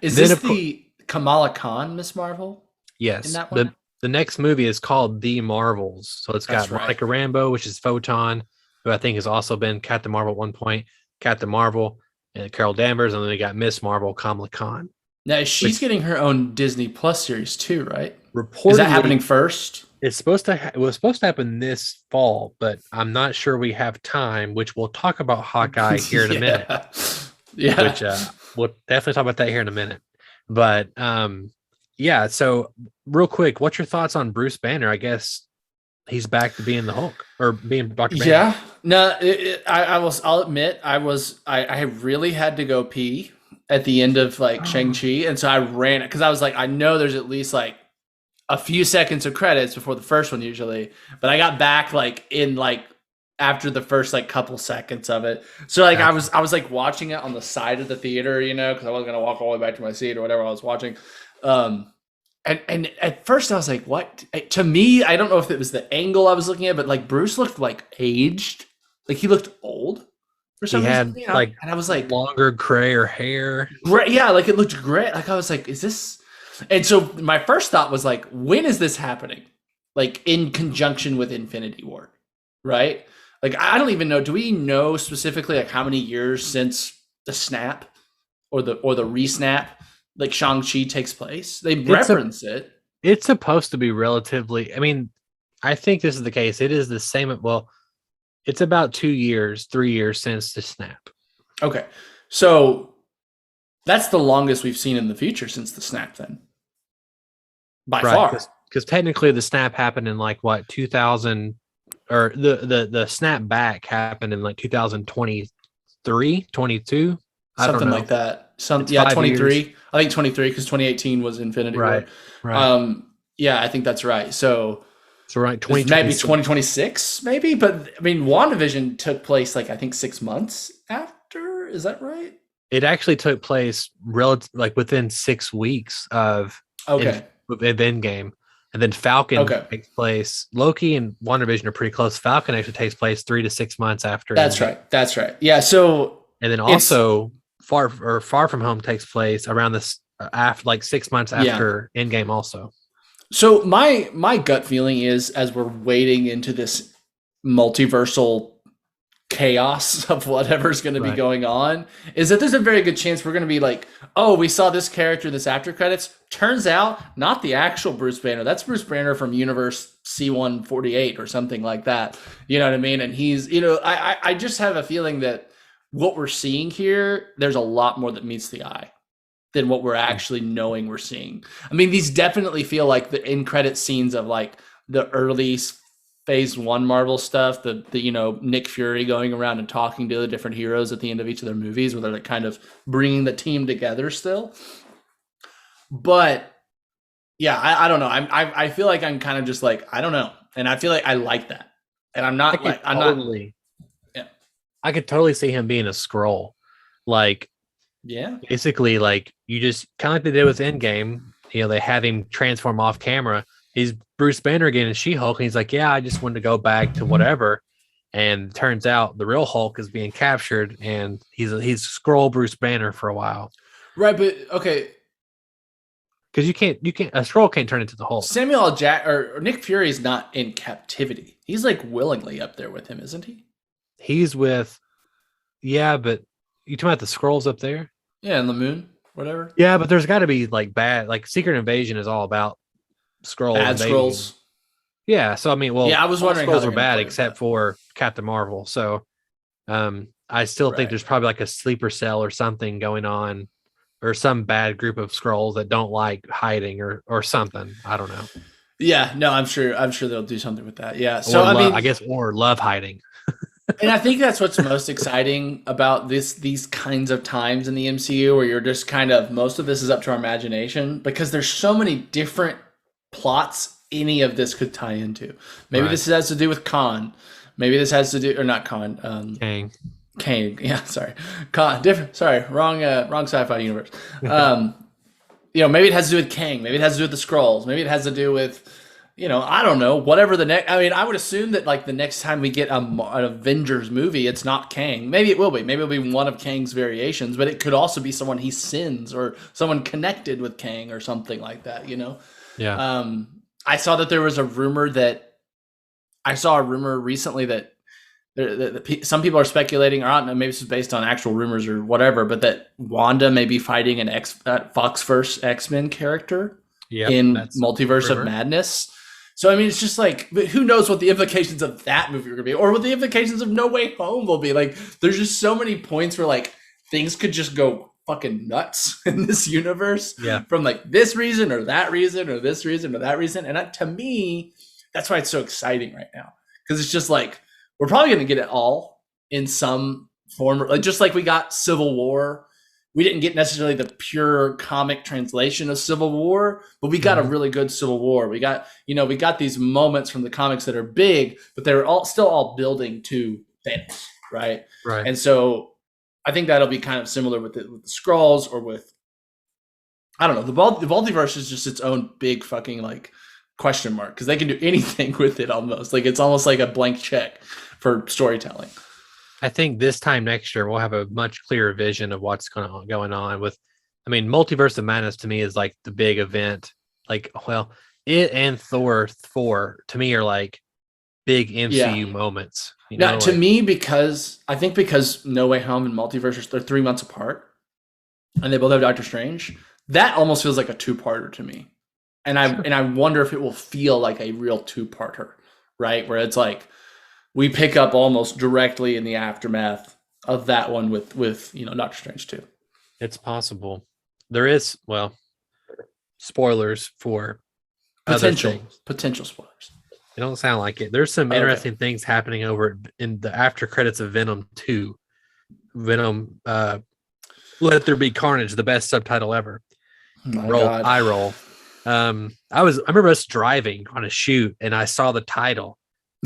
Is this the Kamala Khan Miss Marvel? Yes. In that one? The next movie is called The Marvels. So it's got Monica Rambeau, which is Photon, who I think has also been Captain Marvel at one point, Captain Marvel, and Carol Danvers, and then they got Miss Marvel, Kamala Khan. Now, she's getting her own Disney Plus series too, right? Reportedly, is that happening first? It was supposed to happen this fall, but I'm not sure we have time, which we'll talk about Hawkeye here in a minute. Yeah. Which we'll definitely talk about that here in a minute. But so real quick, what's your thoughts on Bruce Banner? I guess he's back to being the Hulk or being Dr. Banner. Yeah. No, I'll admit I really had to go pee. at the end of like Shang-Chi, and so I ran it because I was like, I know there's at least like a few seconds of credits before the first one usually, but I got back like in like after the first like couple seconds of it. So like I was like watching it on the side of the theater, you know, because I wasn't gonna walk all the way back to my seat or whatever I was watching. And at first I was like, what? To me, I don't know if it was the angle I was looking at, but like Bruce looked like aged, like he looked old for some reason. You know? Like, and I was like, longer grayer hair. great, yeah, like it looked great. Like I was like, is this? And so my first thought was like, when is this happening? Like in conjunction with Infinity War, right? Like I don't even know. Do we know specifically like how many years since the snap or the re-snap like Shang-Chi takes place? They reference it. It's supposed to be relatively. I mean, I think this is the case. It is the same. Well, it's about 2 years, 3 years since the snap. Okay, so that's the longest we've seen in the future since the snap. Then, by far, because technically the snap happened in like what 2000, or the snap back happened in like 2023, 22, something like that. 23. I think 23 because 2018 was Infinity War. Right. Yeah, I think that's right. So right, maybe 2026, maybe. But I mean, WandaVision took place like I think 6 months after. Is that right? It actually took place like within 6 weeks of Endgame, and then Falcon takes place. Loki and WandaVision are pretty close. Falcon actually takes place 3 to 6 months after. That's right. Yeah. So and then also Far From Home takes place around this after like 6 months after Endgame also. So my gut feeling is, as we're wading into this multiversal chaos of whatever's going to be going on, is that there's a very good chance we're going to be like, oh, we saw this character in this after credits. Turns out not the actual Bruce Banner. That's Bruce Banner from Universe C-148 or something like that. You know what I mean? And he's, you know, I just have a feeling that what we're seeing here, there's a lot more that meets the eye than what we're actually knowing we're seeing. I mean, these definitely feel like the end credit scenes of like the early phase 1 Marvel stuff, the you know, Nick Fury going around and talking to the different heroes at the end of each of their movies, where they're like kind of bringing the team together still. But yeah, I don't know. I feel like I'm kind of just like, I don't know. And I feel like I like that. And I'm not like, I'm not. Yeah. I could totally see him being a Skrull. Like, yeah, basically, like you just kind of like they did with Endgame. You know, they have him transform off camera. He's Bruce Banner again and She-Hulk, and he's like, "Yeah, I just wanted to go back to whatever." And turns out the real Hulk is being captured, and he's Skrull Bruce Banner for a while. Right, but okay, because you can't a Skrull can't turn into the Hulk. Samuel L. or Nick Fury is not in captivity. He's like willingly up there with him, isn't he? He's with, but you talking about the Skrulls up there? Yeah, in the moon, whatever. Yeah, but there's got to be like bad, like Secret Invasion is all about Skrull. Bad Skrulls. Yeah, so I mean, well, I was wondering how Skrulls are bad except for Captain Marvel. So, I still think there's probably like a sleeper cell or something going on, or some bad group of Skrulls that don't like hiding or something. I don't know. Yeah, no, I'm sure they'll do something with that. Yeah, so I mean, I guess, or love hiding. And I think that's what's most exciting about these kinds of times in the MCU, where you're just kind of, most of this is up to our imagination, because there's so many different plots any of this could tie into. Maybe this has to do with Khan. Maybe this has to do, or not Khan. Kang. Yeah, sorry. Khan. Different. Sorry, wrong sci-fi universe. You know, maybe it has to do with Kang. Maybe it has to do with the Skrulls. Maybe it has to do with, you know, I don't know, whatever the next. I mean, I would assume that like the next time we get an Avengers movie, it's not Kang. Maybe it will be. Maybe it'll be one of Kang's variations, but it could also be someone he sins, or someone connected with Kang or something like that, you know? Yeah. I saw that there was a rumor recently that some people are speculating, or I don't know, maybe this is based on actual rumors or whatever, but that Wanda may be fighting an Foxverse X-Men character in Multiverse of Madness. So, I mean, it's just like, but who knows what the implications of that movie are going to be, or what the implications of No Way Home will be. Like, there's just so many points where, like, things could just go fucking nuts in this universe. Yeah. From, like, this reason or that reason or this reason or that reason. And to me, that's why it's so exciting right now. Because it's just like, we're probably going to get it all in some form. Like, just like we got Civil War we didn't get necessarily the pure comic translation of Civil War, but we got a really good Civil War. We got these moments from the comics that are big, but they're still all building to Thanos, right? Right. And so I think that'll be kind of similar with the Skrulls, or with, I don't know, the multiverse is just its own big fucking like question mark, because they can do anything with it almost. Like it's almost like a blank check for storytelling. I think this time next year we'll have a much clearer vision of what's going on with. I mean, Multiverse of Madness to me is like the big event. Like, well, it and Thor 4 to me are like big MCU moments. Now, to me, because No Way Home and Multiverse, they're 3 months apart, and they both have Doctor Strange. That almost feels like a two-parter to me, and I wonder if it will feel like a real two-parter, right? Where it's like, we pick up almost directly in the aftermath of that one with Doctor Strange too. It's possible. There is, well, spoilers for potential spoilers. They don't sound like it. There's some interesting things happening over in the after credits of Venom 2. Venom, Let There Be Carnage, the best subtitle ever. I roll. I remember us driving on a shoot, and I saw the title.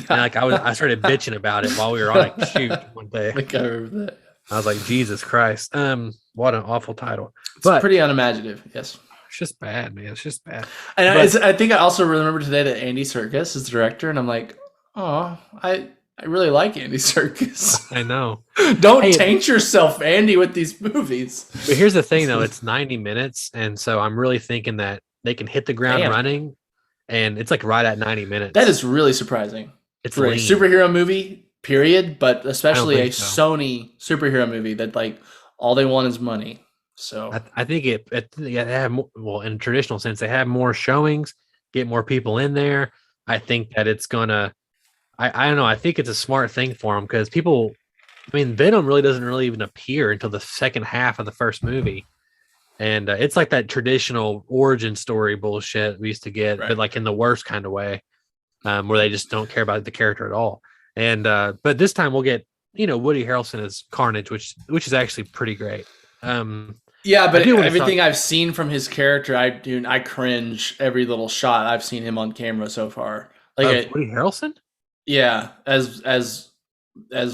And I started bitching about it while we were on a shoot one day. I think I remember that. I was like, Jesus Christ. What an awful title. It's pretty unimaginative, yes. It's just bad, man. It's just bad. And I think I also remember today that Andy Serkis is the director, and I'm like, oh, I really like Andy Serkis. I know. Don't taint yourself, Andy, with these movies. But here's the thing, though. It's 90 minutes, and so I'm really thinking that they can hit the ground running, and it's like right at 90 minutes. That is really surprising. It's for lean. A superhero movie, period, but especially a Sony superhero movie that like all they want is money. So I think it have more, well, in a traditional sense, they have more showings, get more people in there. I think that it's gonna. I don't know. I think it's a smart thing for them because people. I mean, Venom really doesn't really even appear until the second half of the first movie, and it's like that traditional origin story bullshit we used to get, but like in the worst kind of way. Where they just don't care about the character at all. And but this time we'll get Woody Harrelson as Carnage, which is actually pretty great. Yeah, but everything I've seen from his character, I cringe every little shot I've seen him on camera so far. Like Woody Harrelson? Yeah, as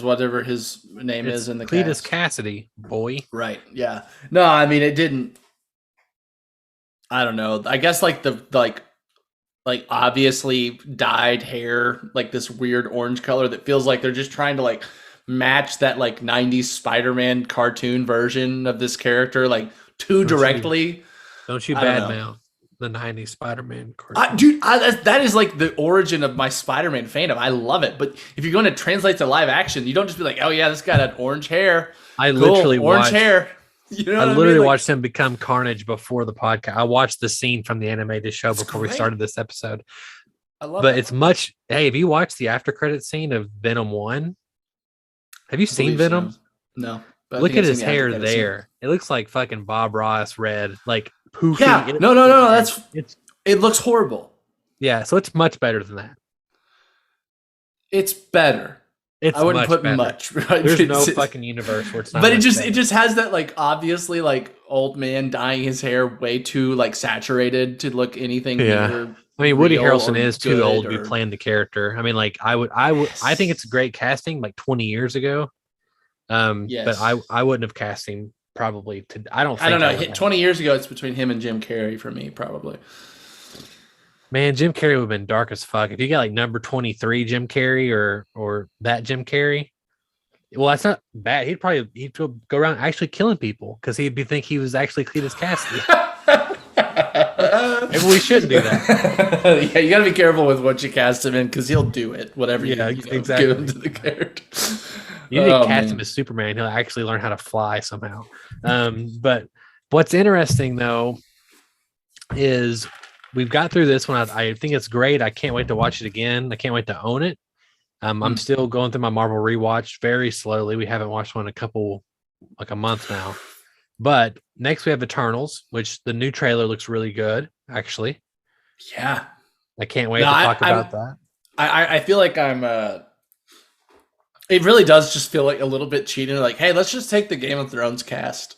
whatever his name is in the Cletus cast. Cassidy, boy. Right. Yeah. No, I mean it didn't. I don't know. I guess like like obviously dyed hair, like this weird orange color that feels like they're just trying to like match that like 90s Spider-Man cartoon version of this character like too directly. Don't you badmouth the 90s Spider-Man cartoon. Dude, that is like the origin of my Spider-Man fandom. I love it. But if you're going to translate to live action, you don't just be like, oh yeah, this guy had orange hair. I literally orange hair. You know I literally watched him become Carnage before the podcast. I watched the scene from the animated show before we started this episode. I love but it. It's much. Hey, have you watched the after credit scene of Venom 1? Have you seen Venom? So. No. Look at his hair there. It looks like fucking Bob Ross red, like poofy. Yeah. No. It looks horrible. Yeah. So it's much better than that. It's better. I wouldn't put better. Much. Right? There's no fucking universe where it's not. But it just has that like obviously like old man dyeing his hair way too like saturated to look anything. Yeah. I mean, Woody Harrelson is too old to be playing the character. I mean, like I think it's great casting like 20 years ago. Yes. But I wouldn't have cast him probably. I don't know. 20 years ago, it's between him and Jim Carrey for me, probably. Man, Jim Carrey would have been dark as fuck. If you got like number 23 Jim Carrey or that Jim Carrey, well, that's not bad. He'd go around actually killing people because he'd think he was actually Cletus Cassidy. Maybe we shouldn't do that. Yeah, you got to be careful with what you cast him in because he'll do it, whatever you exactly. give him to the character. You didn't cast him as Superman. He'll actually learn how to fly somehow. But what's interesting, though, is we've got through this one. I think it's great. I can't wait to watch it again. I can't wait to own it. I'm still going through my Marvel rewatch very slowly. We haven't watched one a month now. But next we have Eternals, which the new trailer looks really good, actually. Yeah. I can't wait to talk about that. I feel like I'm... it really does just feel like a little bit cheating. Like, hey, let's just take the Game of Thrones cast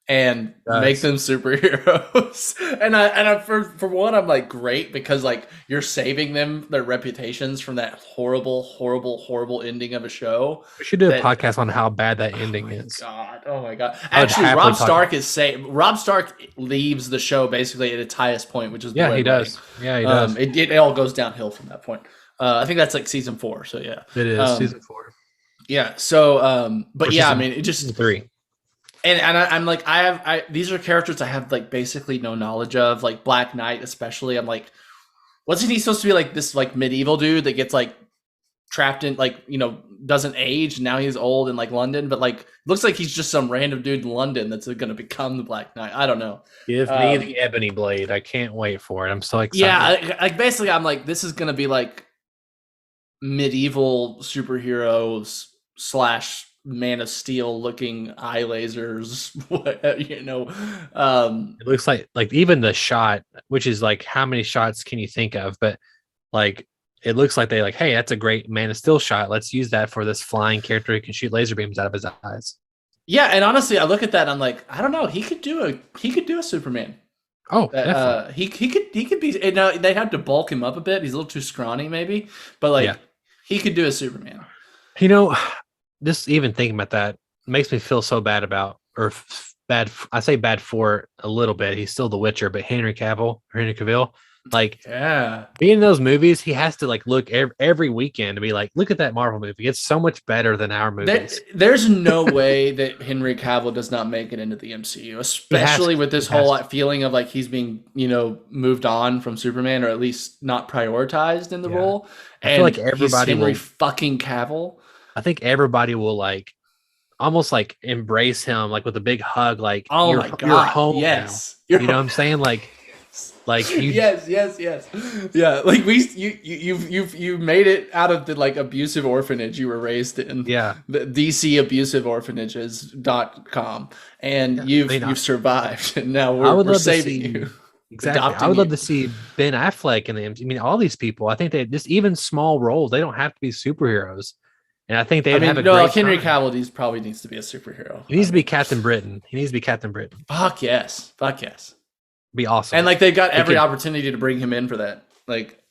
and make them superheroes. and I for one, I'm like, great, because like you're saving them their reputations from that horrible ending of a show. We should do a podcast on how bad that ending is. Oh my god! Actually, Rob Stark is saying Rob Stark leaves the show basically at its highest point, which is the he does. Yeah, he does. It all goes downhill from that point. I think that's like season 4. So yeah, it is season 4. Yeah. So, but yeah, I mean, it just 3. And I'm like, these are characters I have like basically no knowledge of, like Black Knight especially. I'm like, wasn't he supposed to be like this like medieval dude that gets like trapped in like, you know, doesn't age, and now he's old in like London, but like looks like he's just some random dude in London that's going to become the Black Knight. I don't know. Give me the ebony blade. I can't wait for it. I'm so excited. Yeah, like basically I'm like, this is going to be like medieval superheroes / Man of Steel looking eye lasers, you know. It looks like even the shot, which is like, how many shots can you think of? But like, it looks like they like, hey, that's a great Man of Steel shot. Let's use that for this flying character who can shoot laser beams out of his eyes. Yeah, and honestly, I look at that and I'm like, I don't know, he could do a Superman. Oh, definitely. He could be. You know, they have to bulk him up a bit. He's a little too scrawny, maybe, but like he could do a Superman. You know, just even thinking about that makes me feel so bad about, or bad. I say bad for a little bit. He's still the Witcher, but Henry Cavill, like, being in those movies, he has to like look every weekend to be like, look at that Marvel movie. It's so much better than our movies. There's no way that Henry Cavill does not make it into the MCU, especially with this whole feeling of like he's being, you know, moved on from Superman, or at least not prioritized in the role. I feel like everybody Henry fucking Cavill. I think everybody will like almost like embrace him like with a big hug, like, oh my god, you're home. Yes, you know what I'm saying? Like you, yes, yeah. Like you made it out of the like abusive orphanage you were raised in. Yeah, the DC abusive orphanages.com, and you've survived. And now we're saving you. Exactly. I would love to see Ben Affleck in the MCU. I mean, all these people. I think they just, even small roles, they don't have to be superheroes. And I think they'd have a great Henry time. Cavill probably needs to be a superhero. He needs to be Captain Britain. Fuck yes. Be awesome. And like they've got every opportunity to bring him in for that. Like,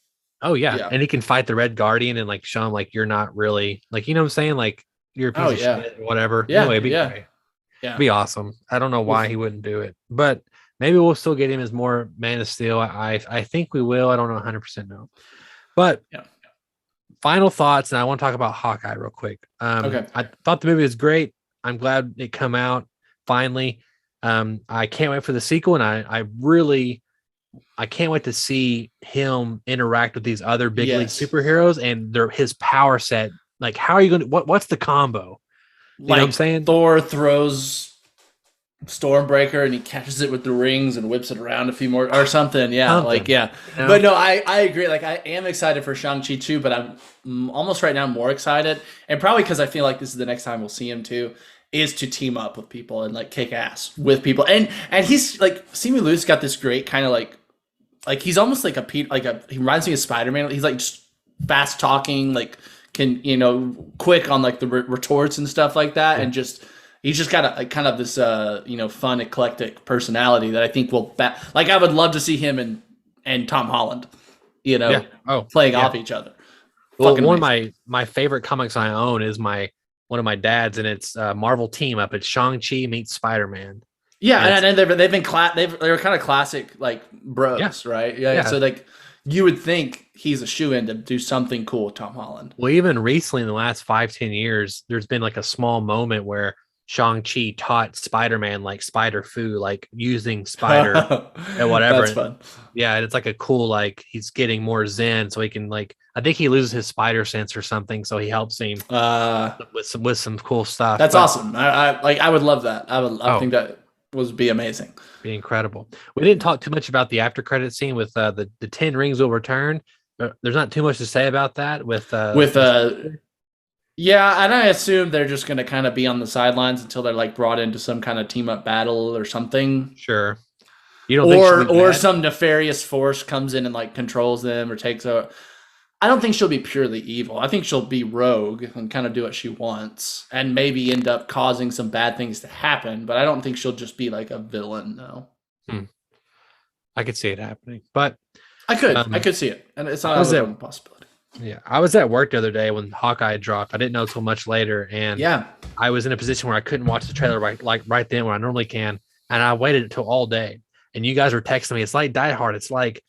oh yeah. And he can fight the Red Guardian and like show him like you're not really like, you know what I'm saying? Like you're a piece of shit or whatever. Yeah. Anyway, it'd be awesome. I don't know why he wouldn't do it, but maybe we'll still get him as more Man of Steel. I think we will. I don't know 100% no. But final thoughts, and I want to talk about Hawkeye real quick. Okay. I thought the movie was great. I'm glad it come out finally. I can't wait for the sequel, and I can't wait to see him interact with these other big league superheroes and his power set. Like, how are you going to? What's the combo? You know what I'm saying? Thor throws Stormbreaker and he catches it with the rings and whips it around a few more or something. Yeah. Like, yeah. You know? But no, I agree. Like, I am excited for Shang-Chi too, but I'm almost right now more excited. And probably because I feel like this is the next time we'll see him too, is to team up with people and like kick ass with people. And he's like, Simu Liu's got this great kind of like he's almost like he reminds me of Spider-Man. He's like just fast talking, like can, you know, quick on like the retorts and stuff like that. And just, he's just got a kind of this, you know, fun, eclectic personality that I think will like, I would love to see him and Tom Holland, you know, playing off each other. Well, one of my favorite comics I own is one of my dad's, and it's Marvel Team Up. It's Shang-Chi meets Spider-Man. Yeah, and they've been they were kind of classic like bros, right? Yeah. So like you would think he's a shoo-in to do something cool with Tom Holland. Well, even recently in the last 5-10 years, there's been like a small moment where Shang-Chi taught Spider-Man like spider foo, like using spider and whatever. That's fun. Yeah, and it's like a cool, like he's getting more zen, so he can like, I think he loses his spider sense or something, so he helps him with some cool stuff. That's awesome. I would love that. I think that would be amazing. Be incredible. We didn't talk too much about the after credit scene with the 10 rings will return. There's not too much to say about that yeah, and I assume they're just going to kind of be on the sidelines until they're like brought into some kind of team up battle or something. Sure. You don't think or some nefarious force comes in and like controls them or takes over. I don't think she'll be purely evil. I think she'll be rogue and kind of do what she wants and maybe end up causing some bad things to happen. But I don't think she'll just be like a villain. No, I could see it happening, but I could see it, and it's not a possibility. Yeah, I was at work the other day when Hawkeye dropped. I didn't know until much later, and I was in a position where I couldn't watch the trailer right then when I normally can, and I waited until all day. And you guys were texting me. It's like Die Hard. It's like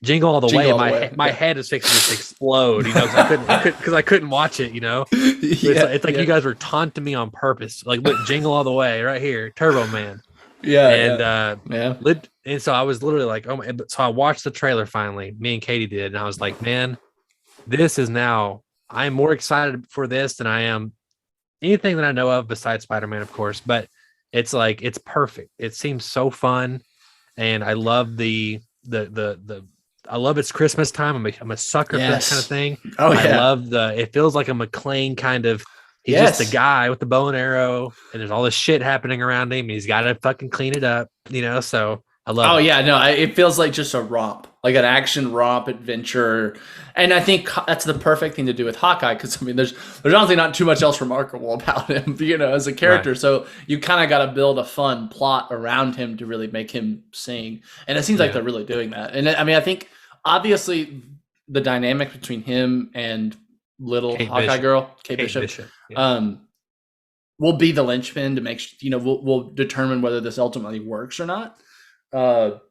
Jingle All the Way. My head is fixing to explode. Because I couldn't watch it. It's like you guys were taunting me on purpose. Like, look, Jingle All the Way right here, Turbo Man. And so I was literally like, oh my! So I watched the trailer finally. Me and Katie did, and I was like, man, this is now. I'm more excited for this than I am anything that I know of besides Spider-Man, of course. But it's like it's perfect. It seems so fun, and I love the I love it's Christmas time. I'm a sucker for that kind of thing. Oh yeah, I love it feels like a McClane kind of. He's just a guy with the bow and arrow, and there's all this shit happening around him. And he's got to fucking clean it up, So I love it. Oh yeah, no, it feels like just a romp, like an action romp adventure. And I think that's the perfect thing to do with Hawkeye, because I mean, there's honestly not too much else remarkable about him, as a character. Right. So you kind of got to build a fun plot around him to really make him sing. And it seems like they're really doing that. And I mean, I think obviously the dynamic between him and little Kate Hawkeye Bishop. Girl, Kate Bishop. Will be the linchpin to make we'll determine whether this ultimately works or not. But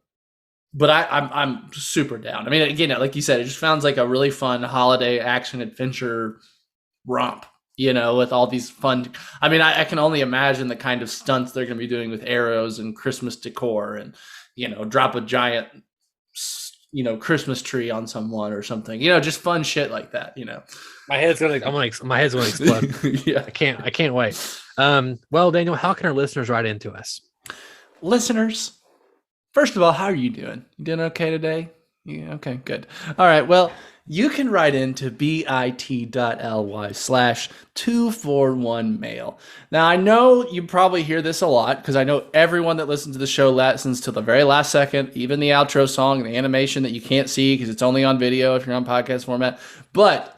I'm super down. I mean, again, like you said, it just sounds like a really fun holiday action adventure romp. With all these fun. I mean, I can only imagine the kind of stunts they're going to be doing with arrows and Christmas decor, and drop a giant Christmas tree on someone or something. Just fun shit like that. My head's gonna explode. Yeah, I can't wait. Well, Daniel, how can our listeners write into us? Listeners, first of all, how are you doing? You doing okay today? Yeah, okay, good. All right, well, you can write into bit.ly/241mail. Now, I know you probably hear this a lot, because I know everyone that listens to the show listens to the very last second, even the outro song and the animation that you can't see because it's only on video if you're on podcast format. But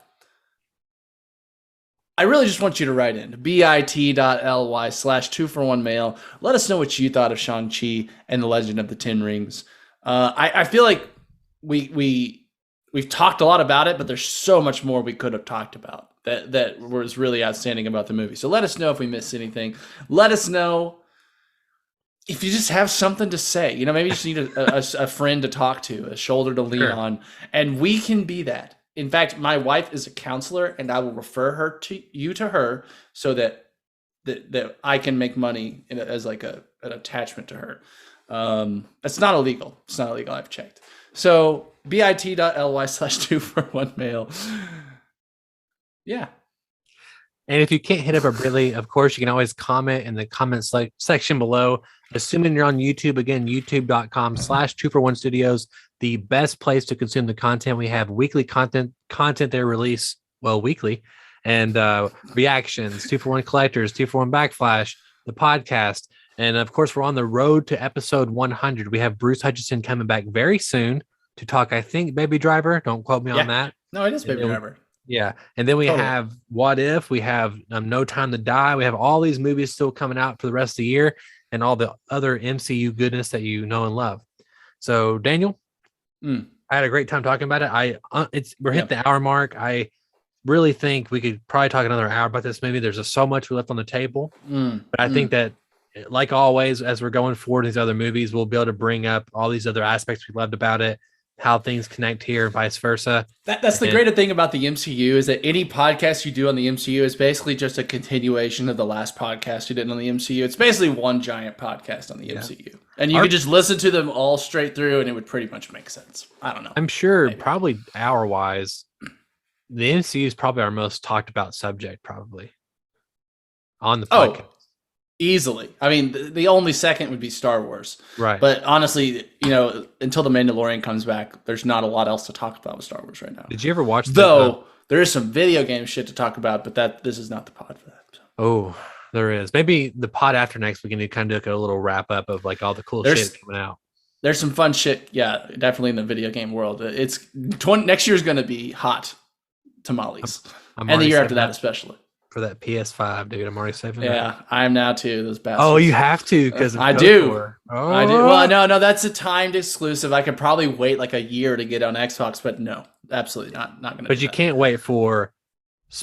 I really just want you to write in bit.ly/241mail. Let us know what you thought of Shang-Chi and the Legend of the Ten Rings. I feel like we've talked a lot about it, but there's so much more we could have talked about that was really outstanding about the movie. So let us know if we missed anything. Let us know if you just have something to say. Maybe you just need a friend to talk to, a shoulder to lean on, and we can be that. In fact, my wife is a counselor, and I will refer to her so that I can make money as like an attachment to her. It's not illegal. It's not illegal. I've checked. So bit.ly/241mail. Yeah. And if you can't hit up a Briley, of course, you can always comment in the comments section below. Assuming you're on YouTube, again, youtube.com/241studios, the best place to consume the content. We have weekly content they release, weekly, and reactions, 241 collectors, 241 backflash, the podcast. And of course, we're on the road to episode 100. We have Bruce Hutchinson coming back very soon to talk, I think, Baby Driver. Don't quote me on that. No, it is Baby Driver. Yeah. And then we have What If, we have No Time to Die. We have all these movies still coming out for the rest of the year, and all the other MCU goodness that you know and love. So, Daniel, I had a great time talking about it. We're hitting the hour mark. I really think we could probably talk another hour about this movie. There's just so much we left on the table. But I think that, like always, as we're going forward in these other movies, we'll be able to bring up all these other aspects we loved about it, how things connect here and vice versa. That's the greater thing about the MCU, is that any podcast you do on the MCU is basically just a continuation of the last podcast you did on the MCU. It's basically one giant podcast on the MCU. And you could just listen to them all straight through and it would pretty much make sense. I don't know. I'm sure probably hour-wise, the MCU is probably our most talked about subject probably on the podcast. Easily. I mean, the only second would be Star Wars. Right. But honestly, until The Mandalorian comes back, there's not a lot else to talk about with Star Wars right now. Did you ever watch there is some video game shit to talk about, but this is not the pod for that. So. Oh, there is. Maybe the pod after next we can kind of do a little wrap up of like all the cool shit coming out. There's some fun shit, definitely in the video game world. Next year is going to be hot tamales. I'm And the already year after saving that, up especially. for that PS5, dude. I'm already saving that. Yeah, I am now too. Those bastards. Oh, you have to because I do. Oh, I do. Well, no, that's a timed exclusive. I could probably wait like a year to get on Xbox, but no, absolutely not. Not gonna. But do you that. can't wait for.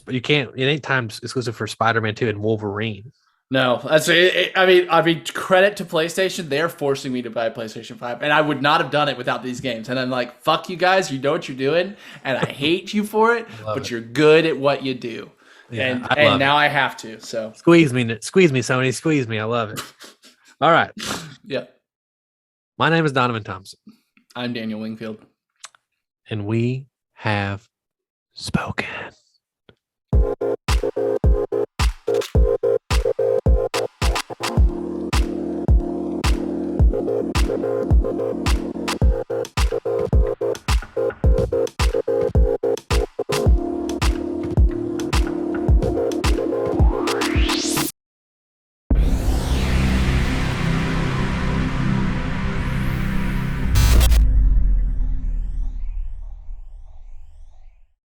You can't. It ain't times exclusive for Spider-Man 2 and Wolverine. No, that's it. I mean, credit to PlayStation. They're forcing me to buy a PlayStation 5, and I would not have done it without these games. And I'm like, fuck you guys. You know what you're doing, and I hate you for it. But you're good at what you do. Yeah, and now I have to. So squeeze me, Sony, squeeze me. I love it. All right. Yeah. My name is Donovan Thompson, I'm Daniel Wingfield, and we have spoken.